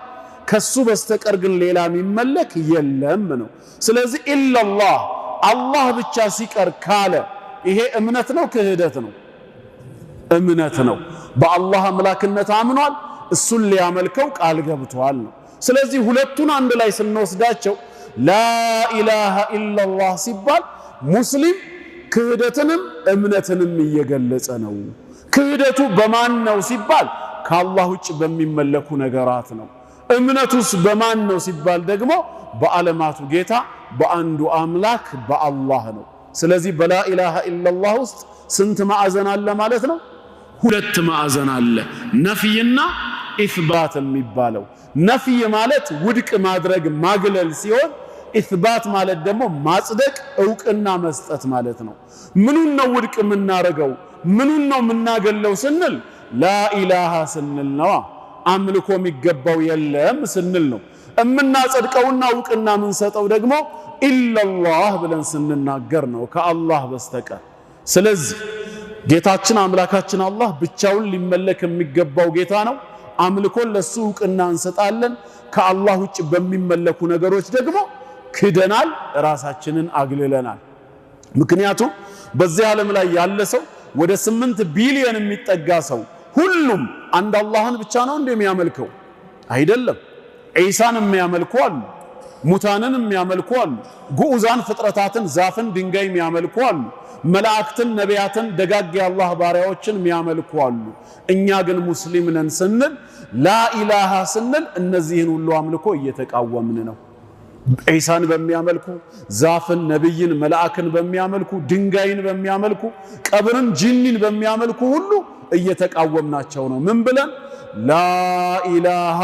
ከሱ በስተቀር ግን ሌላ የሚመለክ የለም ነው። ስለዚህ ኢላላህ አላህ ብቻ ሲቀር ካለ ይሄ እምነት ነው ክህደት ነው? እምነት ነው። በአላህ አምላክነት አምኗል፣ እሱን ሊያመልከው ቃል ገብቷል ነው። ስለዚህ ሁለቱን አንድ ላይ ስንወስዳቸው ላ ኢላሃ ኢላላህ ሲባል ሙስሊም ክህደትንም እምነትንም እየገለጸ ነው። ክህደቱ በማን ነው ሲባል ከአላህ ውጭ በሚመለኩ ነገራት ነው። እምነቱስ በማን ነው ሲባል ደግሞ በዓለማቱ ጌታ በአንዱ አምላክ በአላህ ነው። ስለዚህ በላ ኢላሃ ኢላላህ ውስጥ ስንት ማዕዘን አለ ማለት ነው? ሁለት ማዕዘን አለ። ነፍይና ኢስባት የሚባለው። ነፍይ ማለት ውድቅ ማድረግ ማግለል ሲሆን፣ ኢስባት ማለት ደግሞ ማጽደቅ ዕውቅና መስጠት ማለት ነው። ምኑን ነው ውድቅ የምናረገው ምኑን ነው የምናገለው ስንል ላ ኢላሃ ስንል ነው። አምልኮ የሚገባው የለም ስንል ነው። እምናጸድቀውና ዕውቅና የምንሰጠው ደግሞ ኢላላህ ብለን ስንናገር ነው፣ ከአላህ በስተቀር። ስለዚህ ጌታችን አምላካችን አላህ ብቻውን ሊመለክ የሚገባው ጌታ ነው። አምልኮን ለሱ ዕውቅና እንሰጣለን። ከአላህ ውጭ በሚመለኩ ነገሮች ደግሞ ክደናል፣ ራሳችንን አግልለናል። ምክንያቱም በዚህ ዓለም ላይ ያለ ሰው ወደ 8 ቢሊዮን የሚጠጋ ሰው ሁሉም አንድ አላህን ብቻ ነው እንደሚያመልከው አይደለም። ዒሳን የሚያመልኩ አሉ፣ ሙታንን የሚያመልኩ አሉ፣ ጉዑዛን ፍጥረታትን ዛፍን ድንጋይ የሚያመልኩ አሉ፣ መላእክትን ነቢያትን ደጋግ የአላህ ባሪያዎችን የሚያመልኩ አሉ። እኛ ግን ሙስሊም ነን ስንል ላ ኢላሃ ስንል እነዚህን ሁሉ አምልኮ እየተቃወምን ነው። ዒሳን በሚያመልኩ ዛፍን ነብይን መላእክን በሚያመልኩ ድንጋይን በሚያመልኩ ቀብርን ጂኒን በሚያመልኩ ሁሉ እየተቃወምናቸው ነው። ምን ብለን? ላ ኢላሃ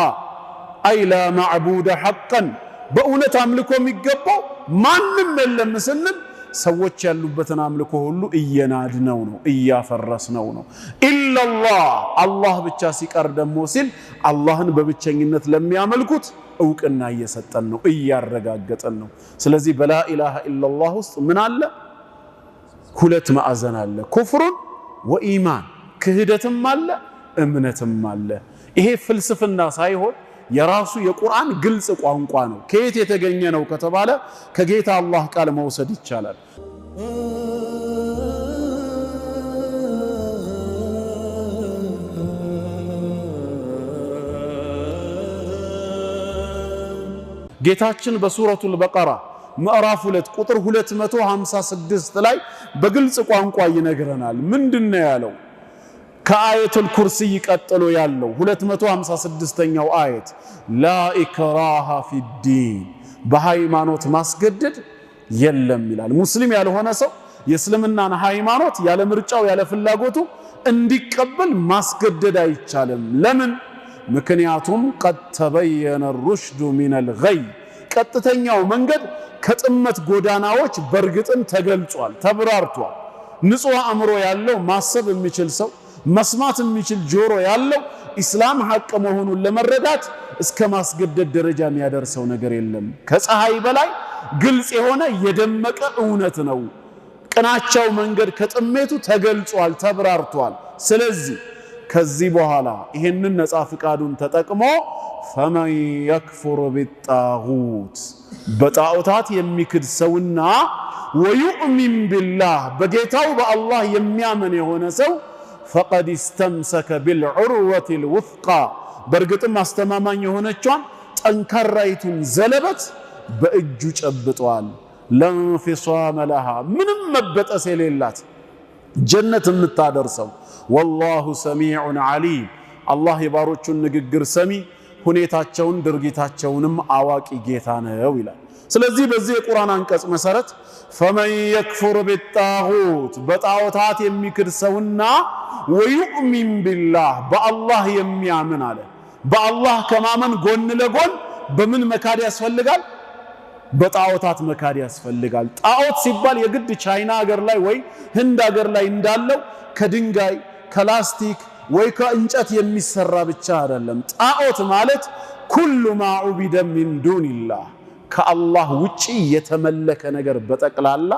አይ ላ ማዕቡደ ሐቀን በእውነት አምልኮ የሚገባው ማንም የለም ስንል ሰዎች ያሉበትን አምልኮ ሁሉ እየናድነው ነው፣ እያፈረስነው ነው። ኢላላህ አላህ ብቻ ሲቀር ደግሞ ሲል አላህን በብቸኝነት ለሚያመልኩት ዕውቅና እየሰጠን ነው፣ እያረጋገጠን ነው። ስለዚህ በላ ኢላሃ ኢላላህ ውስጥ ምን አለ? ሁለት ማዕዘን አለ። ኩፍሩን ወኢማን፣ ክህደትም አለ እምነትም አለ። ይሄ ፍልስፍና ሳይሆን የራሱ የቁርአን ግልጽ ቋንቋ ነው። ከየት የተገኘ ነው ከተባለ ከጌታ አላህ ቃል መውሰድ ይቻላል። ጌታችን በሱረቱል በቀራ ምዕራፍ 2 ቁጥር 256 ላይ በግልጽ ቋንቋ ይነግረናል። ምንድነው ያለው? ከአየቱል ኩርሲይ ቀጥሎ ያለው 256ኛው አየት ላ ኢክራሃ ፊዲን፣ በሃይማኖት ማስገደድ የለም ይላል። ሙስሊም ያልሆነ ሰው የእስልምናን ሃይማኖት ያለ ምርጫው ያለ ፍላጎቱ እንዲቀበል ማስገደድ አይቻልም። ለምን? ምክንያቱም ቀድ ተበየነ ሩሽዱ ሚነል ገይ፣ ቀጥተኛው መንገድ ከጥመት ጎዳናዎች በርግጥም ተገልጿል፣ ተብራርቷል። ንጹህ አእምሮ ያለው ማሰብ የሚችል ሰው መስማት የሚችል ጆሮ ያለው ኢስላም ሐቅ መሆኑን ለመረዳት እስከ ማስገደድ ደረጃ የሚያደርሰው ነገር የለም። ከፀሐይ በላይ ግልጽ የሆነ የደመቀ እውነት ነው። ቅናቸው መንገድ ከጥሜቱ ተገልጿል፣ ተብራርቷል። ስለዚህ ከዚህ በኋላ ይሄንን ነፃ ፍቃዱን ተጠቅሞ ፈመን የክፉር ቢጣጉት፣ በጣዖታት የሚክድ ሰውና ወዩእሚን ቢላህ፣ በጌታው በአላህ የሚያምን የሆነ ሰው ፈቀድ እስተምሰከ ቢልዑርወቲል ውፍቃ፣ በእርግጥም አስተማማኝ የሆነቿን ጠንካራይቱን ዘለበት በእጁ ጨብጧል። ለንፊሷመ ለሃ፣ ምንም መበጠስ የሌላት ጀነት የምታደርሰው። ወላሁ ሰሚዑን ዓሊም፣ አላህ የባሮቹን ንግግር ሰሚ፣ ሁኔታቸውን ድርጊታቸውንም አዋቂ ጌታ ነው ይላል። ስለዚህ በዚህ የቁርአን አንቀጽ መሰረት ፈመን የክፉር ቢጣጉት፣ በጣዖታት የሚክድ ሰውና ወዩእሚን ቢላህ፣ በአላህ የሚያምን አለ። በአላህ ከማመን ጎን ለጎን በምን መካድ ያስፈልጋል? በጣዖታት መካድ ያስፈልጋል። ጣዖት ሲባል የግድ ቻይና ሀገር ላይ ወይ ህንድ ሀገር ላይ እንዳለው ከድንጋይ ከላስቲክ ወይ ከእንጨት የሚሰራ ብቻ አይደለም። ጣዖት ማለት ኩሉ ማ ዑቢደ ሚን ዱንላህ፣ ከአላህ ውጪ የተመለከ ነገር በጠቅላላ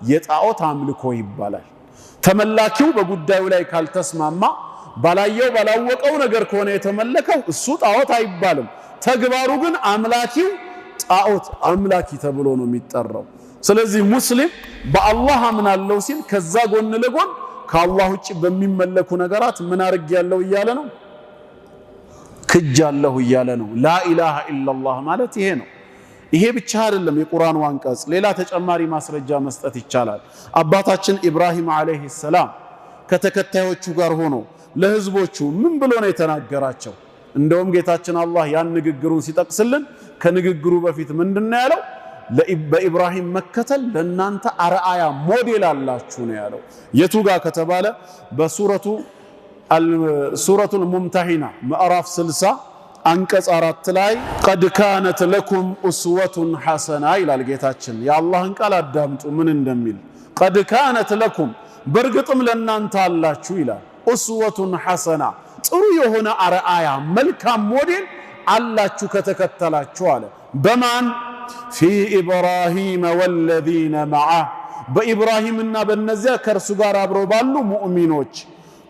የጣዖት አምልኮ ይባላል። ተመላኪው በጉዳዩ ላይ ካልተስማማ ባላየው ባላወቀው ነገር ከሆነ የተመለከው እሱ ጣዖት አይባልም። ተግባሩ ግን አምላኪው ጣዖት አምላኪ ተብሎ ነው የሚጠራው። ስለዚህ ሙስሊም በአላህ አምናለሁ ሲል ከዛ ጎን ለጎን ከአላህ ውጪ በሚመለኩ ነገራት ምን አርጋለሁ እያለ ነው? ክጃለሁ እያለ ነው። ላኢላሃ ኢላላህ ማለት ይሄ ነው። ይሄ ብቻ አይደለም የቁርአኑ አንቀጽ፣ ሌላ ተጨማሪ ማስረጃ መስጠት ይቻላል። አባታችን ኢብራሂም አለይሂ ሰላም ከተከታዮቹ ጋር ሆኖ ለህዝቦቹ ምን ብሎ ነው የተናገራቸው? እንደውም ጌታችን አላህ ያን ንግግሩን ሲጠቅስልን ከንግግሩ በፊት ምንድነው ያለው? በኢብራሂም መከተል ለናንተ አርአያ ሞዴል አላችሁ ነው ያለው። የቱ ጋር ከተባለ በሱረቱል ሙምተሂና ምዕራፍ 60 አንቀጽ 4 ላይ ቀድ ካነት ለኩም ኡስወቱን ሐሰና ይላል ጌታችን። የአላህን ቃል አዳምጡ ምን እንደሚል። ቀድ ካነት ለኩም፣ በርግጥም ለናንተ አላችሁ ይላል። ኡስወቱን ሐሰና፣ ጥሩ የሆነ አርአያ መልካም ሞዴል አላችሁ ከተከተላችሁ አለ። በማን? ፊ ኢብራሂም ወለዚነ መዐህ፣ በኢብራሂምና በነዚያ ከእርሱ ጋር አብረው ባሉ ሙእሚኖች።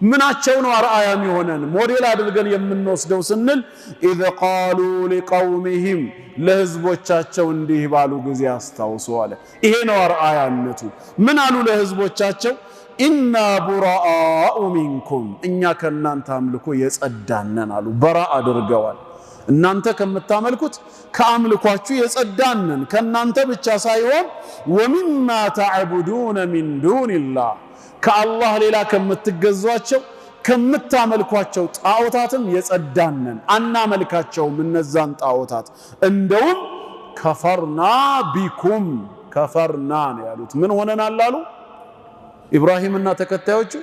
ምናቸው ነው አርአያ የሚሆነን ሞዴል አድርገን የምንወስደው ስንል ኢዝ ቃሉ ሊቀውሚሂም፣ ለህዝቦቻቸው እንዲህ ባሉ ጊዜ አስታውሱ አለ። ይሄ ነው አርአያነቱ። ምን አሉ ለህዝቦቻቸው? ኢና ቡራአኡ ሚንኩም፣ እኛ ከእናንተ አምልኮ የጸዳነን አሉ። በራ አድርገዋል። እናንተ ከምታመልኩት ከአምልኳችሁ የጸዳነን ከእናንተ ብቻ ሳይሆን ወሚማ ተዕቡዱነ ሚን ዱንላህ፣ ከአላህ ሌላ ከምትገዟቸው ከምታመልኳቸው ጣዖታትም የጸዳነን፣ አናመልካቸውም እነዛን ጣዖታት። እንደውም ከፈርና ቢኩም፣ ከፈርና ነው ያሉት። ምን ሆነናል አሉ ኢብራሂምና ተከታዮቹ?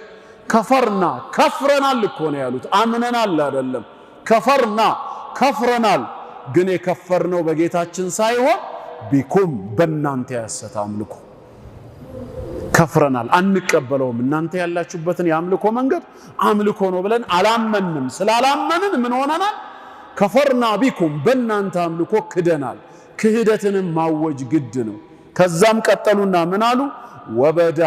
ከፈርና ከፍረናል እኮ ነው ያሉት። አምነናል አይደለም። ከፈርና ከፍረናል። ግን የከፈርነው በጌታችን ሳይሆን ቢኩም፣ በእናንተ ያሰተ አምልኮ ከፍረናል፣ አንቀበለውም። እናንተ ያላችሁበትን የአምልኮ መንገድ አምልኮ ነው ብለን አላመንም። ስላላመንን ምን ሆነናል? ከፈርና ቢኩም፣ በእናንተ አምልኮ ክደናል። ክህደትንም ማወጅ ግድ ነው። ከዛም ቀጠሉና ምን አሉ? ወበዳ፣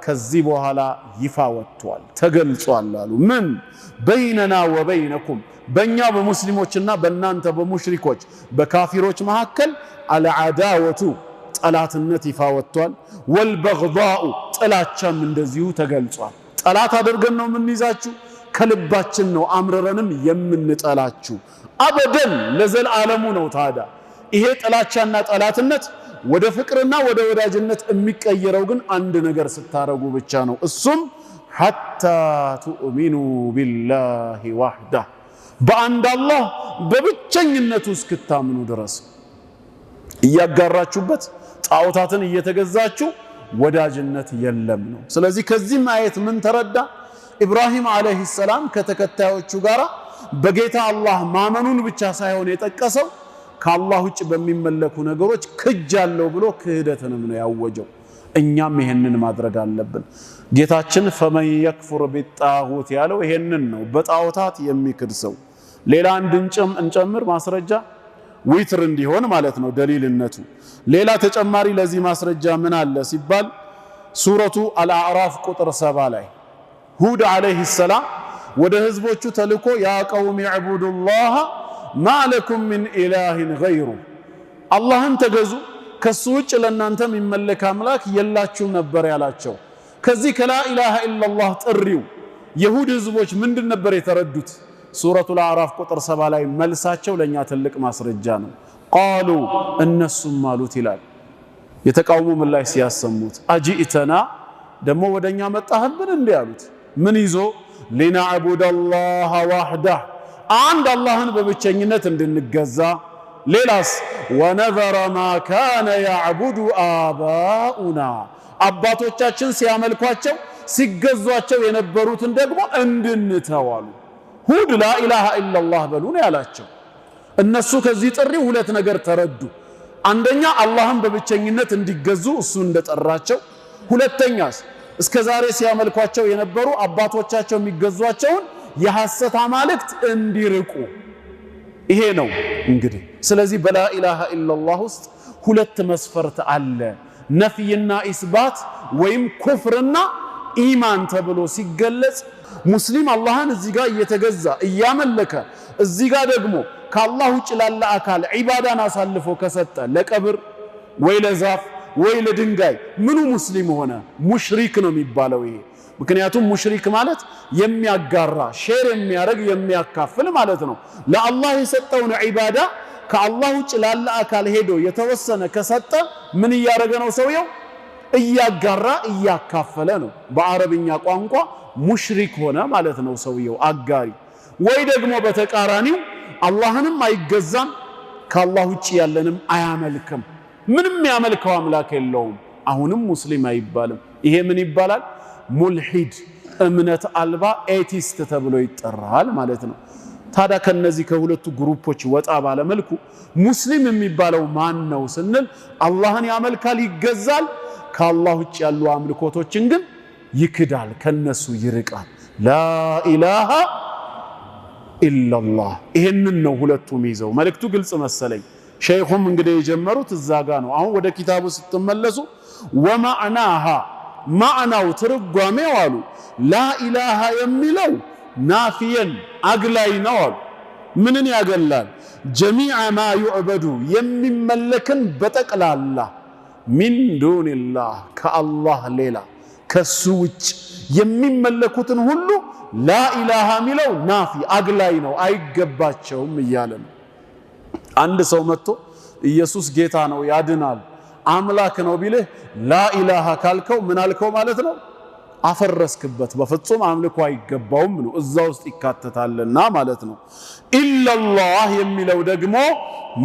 ከዚህ በኋላ ይፋ ወጥቷል ተገልጿል አሉ። ምን? በይነና ወበይነኩም፣ በእኛ በሙስሊሞችና በእናንተ በሙሽሪኮች በካፊሮች መካከል አልዓዳወቱ፣ ጠላትነት ይፋ ወጥቷል። ወልበግዳኡ፣ ጥላቻም እንደዚሁ ተገልጿል። ጠላት አድርገን ነው የምንይዛችሁ፣ ከልባችን ነው አምርረንም የምንጠላችሁ። አበደን፣ ለዘላለሙ ነው። ታዲያ ይሄ ጥላቻና ጠላትነት ወደ ፍቅርና ወደ ወዳጅነት የሚቀየረው ግን አንድ ነገር ስታረጉ ብቻ ነው። እሱም ሐታ ቱእሚኑ ቢላሂ ወህዳ በአንድ አላህ በብቸኝነቱ እስክታምኑ ድረስ። እያጋራችሁበት ጣዖታትን እየተገዛችሁ ወዳጅነት የለም ነው። ስለዚህ ከዚህ አየት ምን ተረዳ? ኢብራሂም አለይሂ ሰላም ከተከታዮቹ ጋር በጌታ አላህ ማመኑን ብቻ ሳይሆን የጠቀሰው ከአላህ ውጭ በሚመለኩ ነገሮች ክጃለው ብሎ ክህደትንም ነው ያወጀው። እኛም ይሄንን ማድረግ አለብን። ጌታችን ፈመን የክፉር ቢጣጉት ያለው ይሄንን ነው፣ በጣዖታት የሚክድ ሰው። ሌላ እንጨምር ማስረጃ ዊትር እንዲሆን ማለት ነው ደሊልነቱ። ሌላ ተጨማሪ ለዚህ ማስረጃ ምን አለ ሲባል ሱረቱ አልአዕራፍ ቁጥር 7 ላይ ሁድ አለይሂ ሰላም ወደ ህዝቦቹ ተልኮ ያ ቀውም ይዕቡዱላህ ማለኩም ሚን ኢላሂን ገይሩ አላህን ተገዙ ከሱ ውጭ ለእናንተ የሚመለክ አምላክ የላችሁም ነበር ያላቸው። ከዚህ ከላ ኢላሃ ኢላላህ ጥሪው የሁድ ህዝቦች ምንድን ነበር የተረዱት? ሱረቱል አዕራፍ ቁጥር 7 ላይ መልሳቸው ለኛ ትልቅ ማስረጃ ነው። ቃሉ እነሱም አሉት ይላል የተቃውሞ ምላሽ ሲያሰሙት አጂእተና ደግሞ ወደኛ መጣህብን እንዴ አሉት። ምን ይዞ? ሊነዕቡደላህ ዋህዳህ አንድ አላህን በብቸኝነት እንድንገዛ። ሌላስ? ወነዘረ ማ ካነ ያዕቡዱ አባኡና አባቶቻችን ሲያመልኳቸው ሲገዟቸው የነበሩትን ደግሞ እንድንተዋሉ። ሁድ ላኢላሃ ኢላላህ በሉ ነው ያላቸው። እነሱ ከዚህ ጥሪ ሁለት ነገር ተረዱ። አንደኛ አላህን በብቸኝነት እንዲገዙ እሱ እንደጠራቸው፣ ሁለተኛስ እስከ ዛሬ ሲያመልኳቸው የነበሩ አባቶቻቸው የሚገዟቸውን የሐሰት አማልክት እንዲርቁ። ይሄ ነው እንግዲህ። ስለዚህ በላኢላሃ ኢላላህ ውስጥ ሁለት መስፈርት አለ። ነፍይና ኢስባት ወይም ኩፍርና ኢማን ተብሎ ሲገለጽ ሙስሊም አላህን እዚህ ጋር እየተገዛ እያመለከ እዚህ ጋር ደግሞ ከአላህ ውጭ ላለ አካል ዒባዳን አሳልፎ ከሰጠ ለቀብር ወይ ለዛፍ ወይ ለድንጋይ ምኑ ሙስሊም ሆነ? ሙሽሪክ ነው የሚባለው ይሄ። ምክንያቱም ሙሽሪክ ማለት የሚያጋራ ሼር የሚያደርግ የሚያካፍል ማለት ነው። ለአላህ የሰጠውን ዒባዳ ከአላህ ውጭ ላለ አካል ሄዶ የተወሰነ ከሰጠ ምን እያደረገ ነው ሰውየው? እያጋራ እያካፈለ ነው። በአረብኛ ቋንቋ ሙሽሪክ ሆነ ማለት ነው ሰውየው አጋሪ። ወይ ደግሞ በተቃራኒው አላህንም አይገዛም ከአላህ ውጭ ያለንም አያመልክም፣ ምንም ያመልከው አምላክ የለውም። አሁንም ሙስሊም አይባልም። ይሄ ምን ይባላል? ሙልሂድ እምነት አልባ ኤቲስት ተብሎ ይጠራል ማለት ነው። ታዲያ ከነዚህ ከሁለቱ ግሩፖች ወጣ ባለመልኩ ሙስሊም የሚባለው ማን ነው ስንል አላህን ያመልካል ይገዛል፣ ከአላህ ውጭ ያሉ አምልኮቶችን ግን ይክዳል፣ ከነሱ ይርቃል። ላኢላሃ ኢላላህ ይሄንን ነው ሁለቱም ይዘው። መልእክቱ ግልጽ መሰለኝ። ሸይኹም እንግዲህ የጀመሩት እዛ ጋ ነው። አሁን ወደ ኪታቡ ስትመለሱ ወማዕናሃ ማዕናው ትርጓሜው አሉ ላኢላሃ የሚለው ናፊየን አግላይ ነው አሉ። ምንን ያገላል? ጀሚዐ ማ ዩዕበዱ የሚመለክን በጠቅላላ ሚን ዱንላህ ከአላህ ሌላ ከሱ ውጭ የሚመለኩትን ሁሉ ላኢላሃ የሚለው ናፊ አግላይ ነው፣ አይገባቸውም እያለ ነው። አንድ ሰው መጥቶ ኢየሱስ ጌታ ነው ያድናል አምላክ ነው ቢልህ ላኢላሃ ካልከው ምን አልከው ማለት ነው? አፈረስክበት። በፍጹም አምልኮ አይገባውም ነው፣ እዛ ውስጥ ይካተታልና ማለት ነው። ኢላላህ የሚለው ደግሞ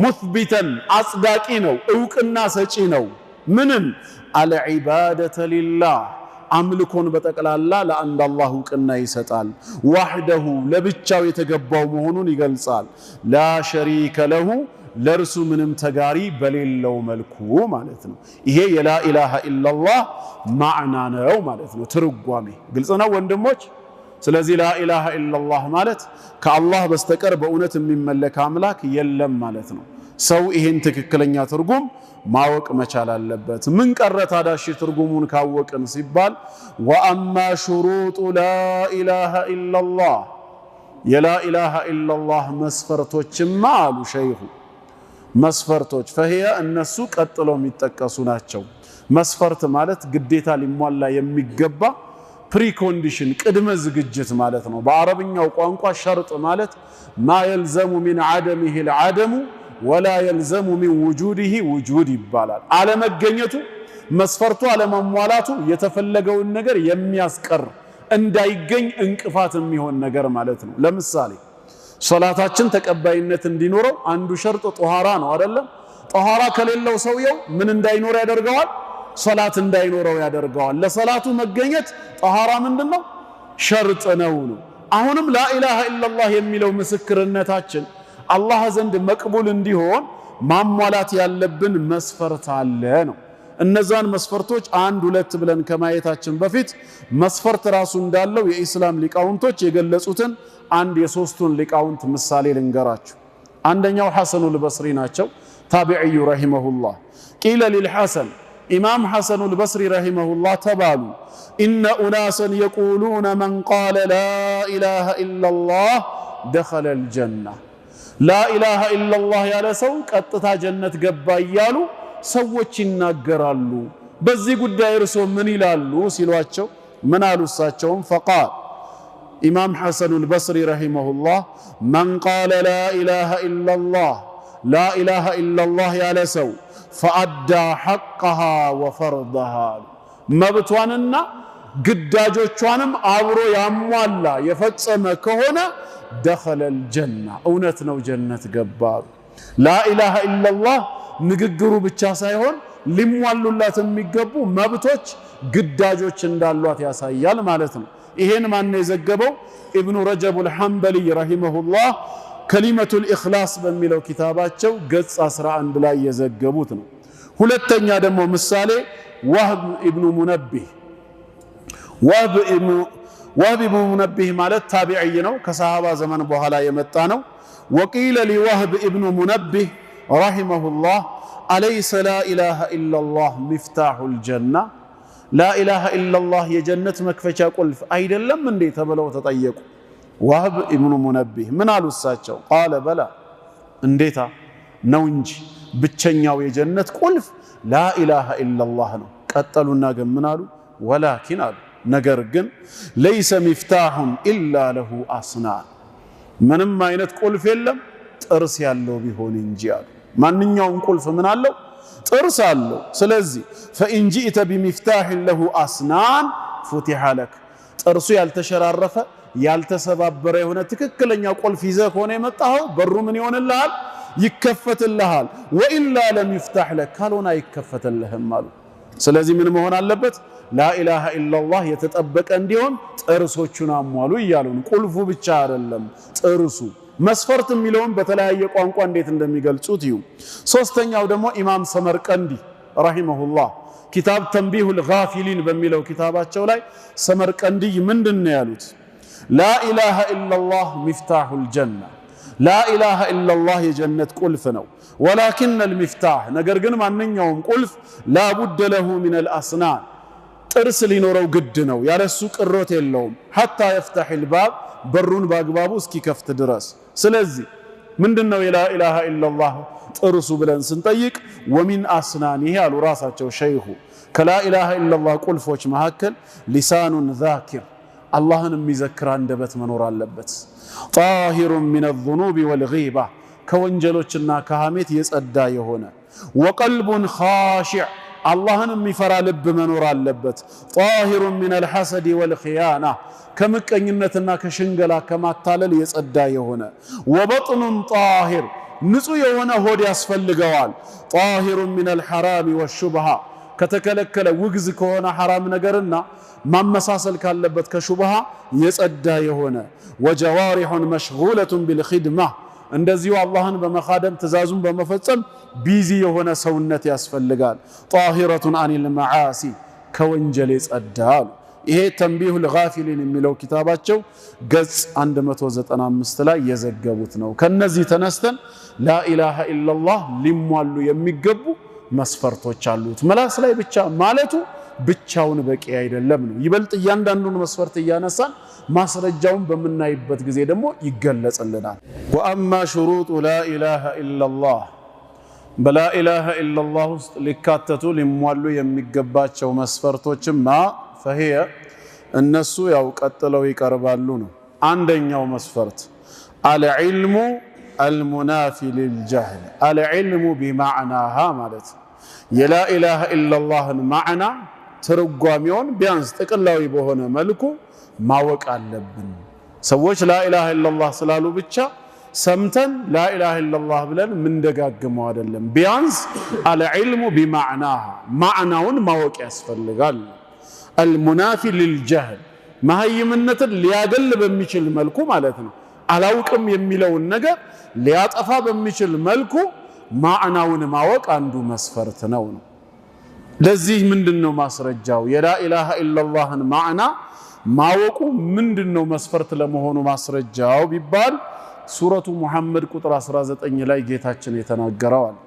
ሙስቢተን አጽዳቂ ነው፣ እውቅና ሰጪ ነው። ምንም አልዒባደተ ሊላህ አምልኮን በጠቅላላ ለአንድ አላህ እውቅና ይሰጣል። ዋህደሁ ለብቻው የተገባው መሆኑን ይገልጻል። ላ ሸሪከ ለሁ ለርሱ ምንም ተጋሪ በሌለው መልኩ ማለት ነው። ይሄ የላኢላሃ ኢላላህ ማዕና ነው ማለት ነው። ትርጓሜ ግልጽ ነው ወንድሞች። ስለዚህ ላኢላሃ ኢላላህ ማለት ከአላህ በስተቀር በእውነት የሚመለክ አምላክ የለም ማለት ነው። ሰው ይሄን ትክክለኛ ትርጉም ማወቅ መቻል አለበት። ምን ቀረ ታዲያ እሺ ትርጉሙን ካወቅን ሲባል ወአማ ሹሩጡ ላኢላሃ ኢላላህ የላኢላሃ ኢላላህ መስፈርቶችማ አሉ ሸይኹ መስፈርቶች ፈህየ እነሱ ቀጥለው የሚጠቀሱ ናቸው። መስፈርት ማለት ግዴታ ሊሟላ የሚገባ ፕሪኮንዲሽን ቅድመ ዝግጅት ማለት ነው። በአረብኛው ቋንቋ ሸርጥ ማለት ማ የልዘሙ ሚን ዐደሚሂ ልዐደሙ ወላ የልዘሙ ሚን ውጁዲሂ ውጁድ ይባላል። አለመገኘቱ መስፈርቱ አለመሟላቱ የተፈለገውን ነገር የሚያስቀር እንዳይገኝ እንቅፋት የሚሆን ነገር ማለት ነው። ለምሳሌ ሶላታችን ተቀባይነት እንዲኖረው አንዱ ሸርጥ ጧሃራ ነው አይደለም? ጧሃራ ከሌለው ሰውየው ምን እንዳይኖር ያደርገዋል? ሶላት እንዳይኖረው ያደርገዋል። ለሶላቱ መገኘት ጧሃራ ምንድነው? ሸርጥ ነው። አሁንም ላኢላሃ ኢላላህ የሚለው ምስክርነታችን አላህ ዘንድ መቅቡል እንዲሆን ማሟላት ያለብን መስፈርት አለ ነው። እነዛን መስፈርቶች አንድ ሁለት ብለን ከማየታችን በፊት መስፈርት ራሱ እንዳለው የኢስላም ሊቃውንቶች የገለጹትን አንድ የሶስቱን ሊቃውንት ምሳሌ ልንገራችሁ። አንደኛው ሐሰኑል በስሪ ናቸው፣ ታቢዒዩ ረሂመሁላህ። ቂለ ሊልሐሰን ኢማም ሐሰኑል በስሪ ረሂመሁላህ ተባሉ፣ ኢነ ኡናሰን የቁሉነ መን ቃለ ላኢላሃ ኢላላህ ደኸለል ጀና። ላኢላሃ ኢላላህ ያለ ሰው ቀጥታ ጀነት ገባ እያሉ ሰዎች ይናገራሉ። በዚህ ጉዳይ እርሶ ምን ይላሉ ሲሏቸው ምን አሉ እሳቸውም? ፈቃል ኢማም ሐሰኑል በስሪ ረሂመሁላህ መን ቃለ ላኢላሃ ኢላላህ ላኢላሃ ኢላላህ ያለ ሰው ፈአዳ ሐቀሃ ወፈርደሃ መብቷንና ግዳጆቿንም አብሮ ያሟላ የፈጸመ ከሆነ ደኸለል ጀና እውነት ነው ጀነት ገባ። ላኢላሃ ኢላላህ ንግግሩ ብቻ ሳይሆን ሊሟሉላት የሚገቡ መብቶች ግዳጆች እንዳሏት ያሳያል ማለት ነው። ይሄን ማን የዘገበው? ኢብኑ ረጀቡል ሐንበሊ ረሂመሁላህ ከሊመቱል ኢኽላስ በሚለው ኪታባቸው ገጽ 11 ላይ የዘገቡት ነው። ሁለተኛ ደግሞ ምሳሌ ወህብ ኢብኑ ሙነቢህ። ወህብ ኢብኑ ሙነቢህ ማለት ታቢዒ ነው፣ ከሰሃባ ዘመን በኋላ የመጣ ነው። ወቂለ ሊወህብ ኢብኑ ሙነቢህ ረሂመሁላህ አለይሰ ላኢላሃ ኢላላህ ሚፍታሑል ጀና፣ ላኢላሃ ኢላላህ የጀነት መክፈቻ ቁልፍ አይደለም እንዴ ተብለው ተጠየቁ። ወህብ ኢብኑ ሙነቢህ ምን አሉ እሳቸው? ቃለ በላ እንዴታ ነው እንጂ ብቸኛው የጀነት ቁልፍ ላኢላሃ ኢላላህ ነው። ቀጠሉና ግን ምን አሉ? ወላኪን አሉ ነገር ግን ለይሰ ሚፍታሑን ኢላ ለሁ አስናን፣ ምንም አይነት ቁልፍ የለም ጥርስ ያለው ቢሆን እንጂ አሉ። ማንኛውም ቁልፍ ምን አለው? ጥርስ አለው። ስለዚህ ፈኢን ጂእተ ቢሚፍታሕን ለሁ አስናን ፉቲሐ ለክ፣ ጥርሱ ያልተሸራረፈ ያልተሰባበረ የሆነ ትክክለኛ ቁልፍ ይዘህ ከሆነ የመጣኸው በሩ ምን ይሆንልሃል? ይከፈትልሃል። ወኢላ ለም ይፍታሕ ለክ፣ ካልሆነ አይከፈትልህም አሉ። ስለዚህ ምን መሆን አለበት? ላኢላሃ ኢላላህ የተጠበቀ እንዲሆን ጥርሶቹን አሟሉ እያሉን፣ ቁልፉ ብቻ አይደለም ጥርሱ። መስፈርት የሚለውን በተለያየ ቋንቋ እንዴት እንደሚገልጹት ይሁ። ሶስተኛው ደግሞ ኢማም ሰመርቀንዲ ረሂመሁላህ ኪታብ ተንቢሁል ጋፊሊን በሚለው ኪታባቸው ላይ ሰመርቀንዲ ምንድን ነው ያሉት? ላኢላሃ ኢላላህ ሚፍታሑል ጀና፣ ላኢላሃ ኢላላህ የጀነት ቁልፍ ነው። ወላኪነል ሚፍታሕ፣ ነገር ግን ማንኛውም ቁልፍ ላቡደ ለሁ ሚነል አስናን፣ ጥርስ ሊኖረው ግድ ነው፣ ያለሱ ቅሮት የለውም። ሐታ የፍተሒል ባብ፣ በሩን በአግባቡ እስኪከፍት ድረስ። ስለዚህ ምንድነው የላኢላሃ ኢላላህ ጥርሱ ብለን ስንጠይቅ ወሚን አስናኒህ አሉ ራሳቸው ሸይኹ፣ ከላኢላሃ ኢላላህ ቁልፎች መካከል ሊሳኑን ዛኪር፣ አላህን የሚዘክር አንደበት መኖር አለበት። ጣሂሩን ሚነ ዙኑቢ ወልጊባ፣ ከወንጀሎችና ከሐሜት የጸዳ የሆነ። ወቀልቡን ኻሺዕ፣ አላህን የሚፈራ ልብ መኖር አለበት። ጣሂሩን ሚነል ሐሰዲ ወልኺያና፣ ከምቀኝነትና ከሽንገላ ከማታለል የጸዳ የሆነ። ወበጥኑን ጣሂር፣ ንጹህ የሆነ ሆድ ያስፈልገዋል። ጣሂሩን ሚነል ሐራሚ ወሹብሃ፣ ከተከለከለ ውግዝ ከሆነ ሐራም ነገርና ማመሳሰል ካለበት ከሹብሃ የጸዳ የሆነ። ወጀዋሪሑን መሽጉለቱን ቢልኺድማ፣ እንደዚሁ አላህን በመኻደም ትእዛዙን በመፈጸም ቢዚ የሆነ ሰውነት ያስፈልጋል። ጣሂረቱን አኒል መዓሲ፣ ከወንጀል የጸዳ አሉ። ይሄ ተንቢሁል ጋፊሊን የሚለው ኪታባቸው ገጽ 195 ላይ የዘገቡት ነው። ከነዚህ ተነስተን ላኢላሃ ኢላላህ ሊሟሉ የሚገቡ መስፈርቶች አሉት። መላስ ላይ ብቻ ማለቱ ብቻውን በቂ አይደለም ነው። ይበልጥ እያንዳንዱን መስፈርት እያነሳን ማስረጃውን በምናይበት ጊዜ ደግሞ ይገለጽልናል። ወአማ ሹሩጡ ላኢላሃ ኢላላህ፣ በላኢላሃ ኢላላህ ውስጥ ሊካተቱ ሊሟሉ የሚገባቸው መስፈርቶችማ ፈሂየ፣ እነሱ ያው ቀጥለው ይቀርባሉ ነው። አንደኛው መስፈርት አልዕልሙ አልሙናፊ ሊልጀህል አልዕልሙ ቢማዕናሃ ማለት የላ ኢላሃ ኢለላህን ማዕና ትርጓሜውን ቢያንስ ጥቅላዊ በሆነ መልኩ ማወቅ አለብን። ሰዎች ላ ኢላሃ ኢለላህ ስላሉ ብቻ ሰምተን ላ ኢላሃ ኢለላህ ብለን ምንደጋግመው አይደለም። ቢያንስ አልዕልሙ ቢማዕናሃ ማዕናውን ማወቅ ያስፈልጋል። አልሙናፊ ሊልጀህል መሃይምነትን ሊያገል በሚችል መልኩ ማለት ነው። አላውቅም የሚለውን ነገር ሊያጠፋ በሚችል መልኩ ማዕናውን ማወቅ አንዱ መስፈርት ነው። ለዚህ ምንድነው ማስረጃው? የላ ኢላሃ ኢለላህን ማዕና ማወቁ ምንድነው መስፈርት ለመሆኑ ማስረጃው ቢባል ሱረቱ ሙሐመድ ቁጥር 19 ላይ ጌታችን የተናገረው አለ።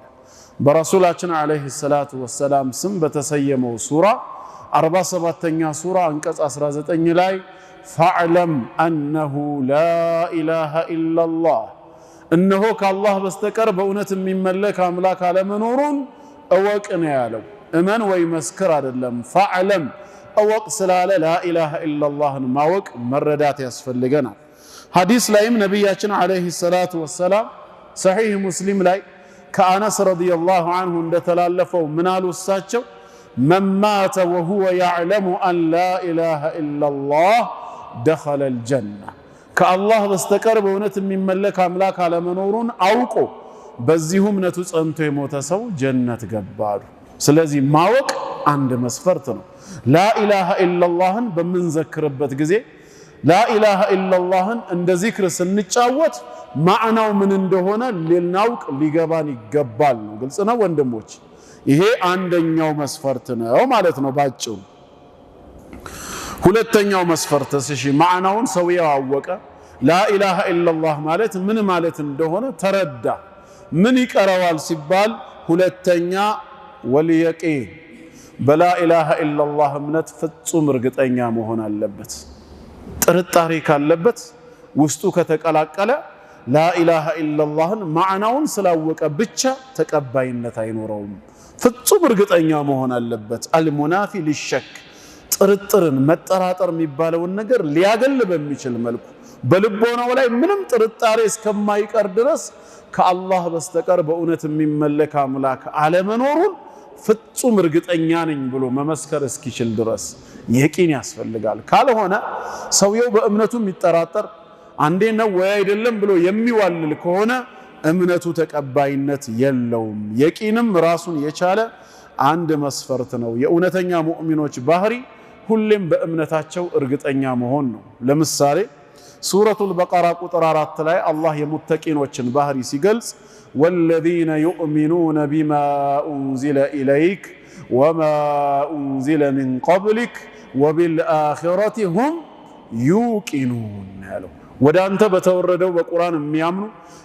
በረሱላችን አለይሂ ሰላቱ ወሰላም ስም በተሰየመው ሱራ 47ኛ ሱራ አንቀጽ 19 ላይ ፈዕለም አነሁ ላ ኢላሃ ኢለላህ እነሆ ከአላህ በስተቀር በእውነት የሚመለክ አምላክ አለመኖሩን እወቅ ነው ያለው። እመን ወይ መስክር አይደለም። ፈዕለም እወቅ ስላለ ላ ኢላሃ ኢለላህን ማወቅ መረዳት ያስፈልገናል። ሐዲስ ላይም ነቢያችን አለይሂ ሰላቱ ወሰላም ሰሒህ ሙስሊም ላይ ከአነስ ረዲየላሁ ዐንሁ እንደተላለፈው ምን አሉ እሳቸው? መን ማተ ወሁወ ያዕለሙ አን ላ ኢላሃ ኢለላህ ደኸለል ጀና ከአላህ በስተቀር በእውነት የሚመለክ አምላክ አለመኖሩን አውቆ በዚሁ እምነቱ ጸንቶ የሞተ ሰው ጀነት ገባሉ። ስለዚህ ማወቅ አንድ መስፈርት ነው። ላ ኢላሃ ኢለላህን በምንዘክርበት ጊዜ ላ ኢላሃ ኢለላህን እንደ ዚክር ስንጫወት ማዕናው ምን እንደሆነ ልናውቅ ሊገባን ይገባል ነው። ግልጽ ነው ወንድሞች? ይሄ አንደኛው መስፈርት ነው ማለት ነው ባጭሩ። ሁለተኛው መስፈርት እሺ ማዕናውን ሰውየው አወቀ፣ ላ ኢላሃ ኢለላህ ማለት ምን ማለት እንደሆነ ተረዳ። ምን ይቀረዋል ሲባል ሁለተኛ ወልየቂን በላ ኢላሃ ኢለላህ እምነት ፍጹም እርግጠኛ መሆን አለበት። ጥርጣሬ ካለበት ውስጡ ከተቀላቀለ ላ ኢላሃ ኢለላህን ማዕናውን ስላወቀ ብቻ ተቀባይነት አይኖረውም። ፍጹም እርግጠኛ መሆን አለበት። አልሙናፊ ሊሸክ ጥርጥርን መጠራጠር የሚባለውን ነገር ሊያገል በሚችል መልኩ በልቦናው ላይ ምንም ጥርጣሬ እስከማይቀር ድረስ ከአላህ በስተቀር በእውነት የሚመለክ አምላክ አለመኖሩን ፍጹም እርግጠኛ ነኝ ብሎ መመስከር እስኪችል ድረስ የቂን ያስፈልጋል። ካልሆነ ሰውየው በእምነቱ የሚጠራጠር አንዴ ነው ወይ አይደለም ብሎ የሚዋልል ከሆነ እምነቱ ተቀባይነት የለውም። የቂንም ራሱን የቻለ አንድ መስፈርት ነው። የእውነተኛ ሙእሚኖች ባህሪ ሁሌም በእምነታቸው እርግጠኛ መሆን ነው። ለምሳሌ ሱረቱል በቀራ ቁጥር 4 ላይ አላህ የሙተቂኖችን ባህሪ ሲገልጽ ወለዚነ ዩእሚኑነ ቢማ ኡንዚለ ኢለይክ ወማ ኡንዚለ ሚን ቀብሊክ ወቢልአኺረቲ ሁም ዩቂኑን ያለው ወደ አንተ በተወረደው በቁርአን የሚያምኑ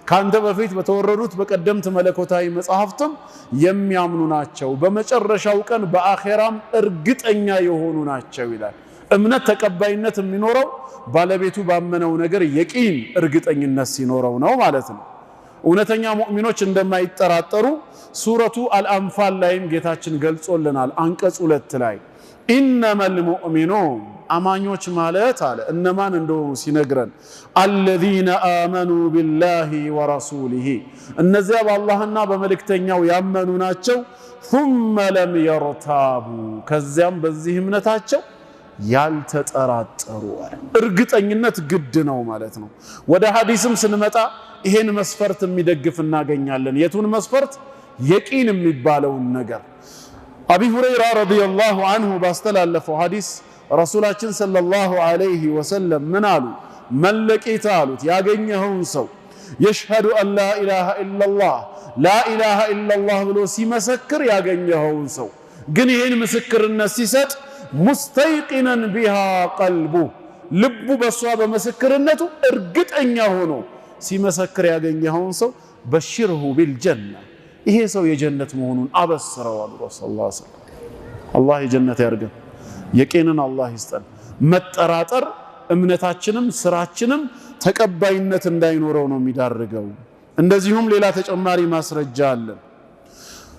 ካንተ በፊት በተወረዱት በቀደምት መለኮታዊ መጽሐፍትም የሚያምኑ ናቸው፣ በመጨረሻው ቀን በአኺራም እርግጠኛ የሆኑ ናቸው ይላል። እምነት ተቀባይነት የሚኖረው ባለቤቱ ባመነው ነገር የቂን እርግጠኝነት ሲኖረው ነው ማለት ነው። እውነተኛ ሙእሚኖች እንደማይጠራጠሩ ሱረቱ አልአንፋል ላይም ጌታችን ገልጾልናል። አንቀጽ 2 ላይ ኢነመል ሙእሚኑን አማኞች ማለት አለ እነማን እንደሆኑ ሲነግረን አለዚነ አመኑ ቢላሂ ወረሱሊሂ እነዚያ በአላህና በመልእክተኛው ያመኑ ናቸው። ثم لم يرتابوا ከዚያም በዚህ እምነታቸው ያልተጠራጠሩ አለ። እርግጠኝነት ግድ ነው ማለት ነው። ወደ ሐዲስም ስንመጣ ይሄን መስፈርት የሚደግፍ እናገኛለን። የቱን መስፈርት? የቂን የሚባለውን ነገር አቢ ሁረይራ ረዲየላሁ ዐንሁ ባስተላለፈው ሐዲስ ረሱላችን ሰለላሁ ዐለይሂ ወሰለም ምን አሉ? መለቂት አሉት ያገኘኸውን ሰው የሽሀዱ አን ላ ኢላሃ ኢለላህ ላ ኢላሃ ኢለላህ ብሎ ሲመሰክር ያገኘኸውን ሰው ግን ይህን ምስክርነት ሲሰጥ ሙስተይቂነን ቢሃ ቀልቡ ልቡ በሷ በምስክርነቱ እርግጠኛ ሆኖ ሲመሰክር ያገኘኸውን ሰው በሽርሁ ቢልጀና ይሄ ሰው የጀነት መሆኑን አበስረው አሉ ረሱላህ ሰለላሁ ዐለይሂ ወሰለም። አላህ የጀነት ያርገን፣ የቂንን አላህ ይስጠን። መጠራጠር እምነታችንም ስራችንም ተቀባይነት እንዳይኖረው ነው የሚዳርገው። እንደዚሁም ሌላ ተጨማሪ ማስረጃ አለ።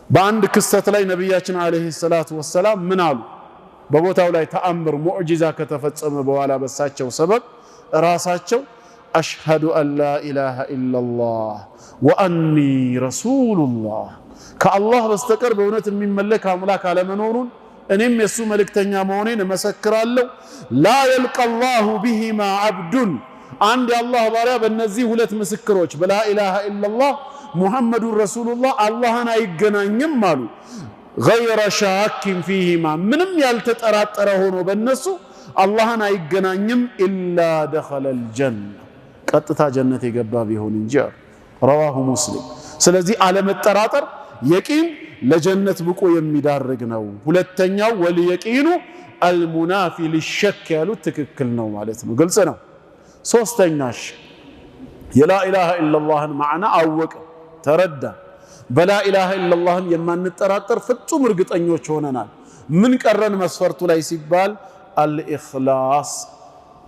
በአንድ ክስተት ላይ ነቢያችን አለይሂ ሰላቱ ወሰላም ምን አሉ? በቦታው ላይ ተአምር ሙዕጂዛ ከተፈጸመ በኋላ በሳቸው ሰበብ ራሳቸው አሽሀዱ አን ላ ኢላሃ ኢላላህ ወአኒ ረሱሉላህ ከአላህ በስተቀር በእውነት የሚመለክ አምላክ አለመኖሩን እኔም የሱ መልእክተኛ መሆኔን እመሰክራለሁ። ላ የልቀ አላሁ ቢሂማ አብዱን አንድ የአላህ ባሪያ በእነዚህ ሁለት ምስክሮች በላ ኢላሃ ኢላላህ ሙሐመዱን ረሱሉላህ አላህን አይገናኝም አሉ። ገይረ ሻኪን ፊሂማ ምንም ያልተጠራጠረ ሆኖ በእነሱ አላህን አይገናኝም። ኢላ ደኸለል ጀነ ቀጥታ ጀነት የገባ ቢሆን እንጂ አሉ። ረዋሁ ሙስሊም። ስለዚህ አለመጠራጠር የቂን ለጀነት ብቁ የሚዳርግ ነው። ሁለተኛው ወልየቂኑ አልሙናፊ ሊሸክ ያሉት ትክክል ነው ማለት ነው። ግልጽ ነው። ሶስተኛሽ የላ ኢላሃ ኢላላህን ማዕና አወቀ ተረዳ። በላ ኢላሃ ኢላላህን የማንጠራጠር ፍጹም እርግጠኞች ሆነናል። ምን ቀረን መስፈርቱ ላይ ሲባል አልኢኽላስ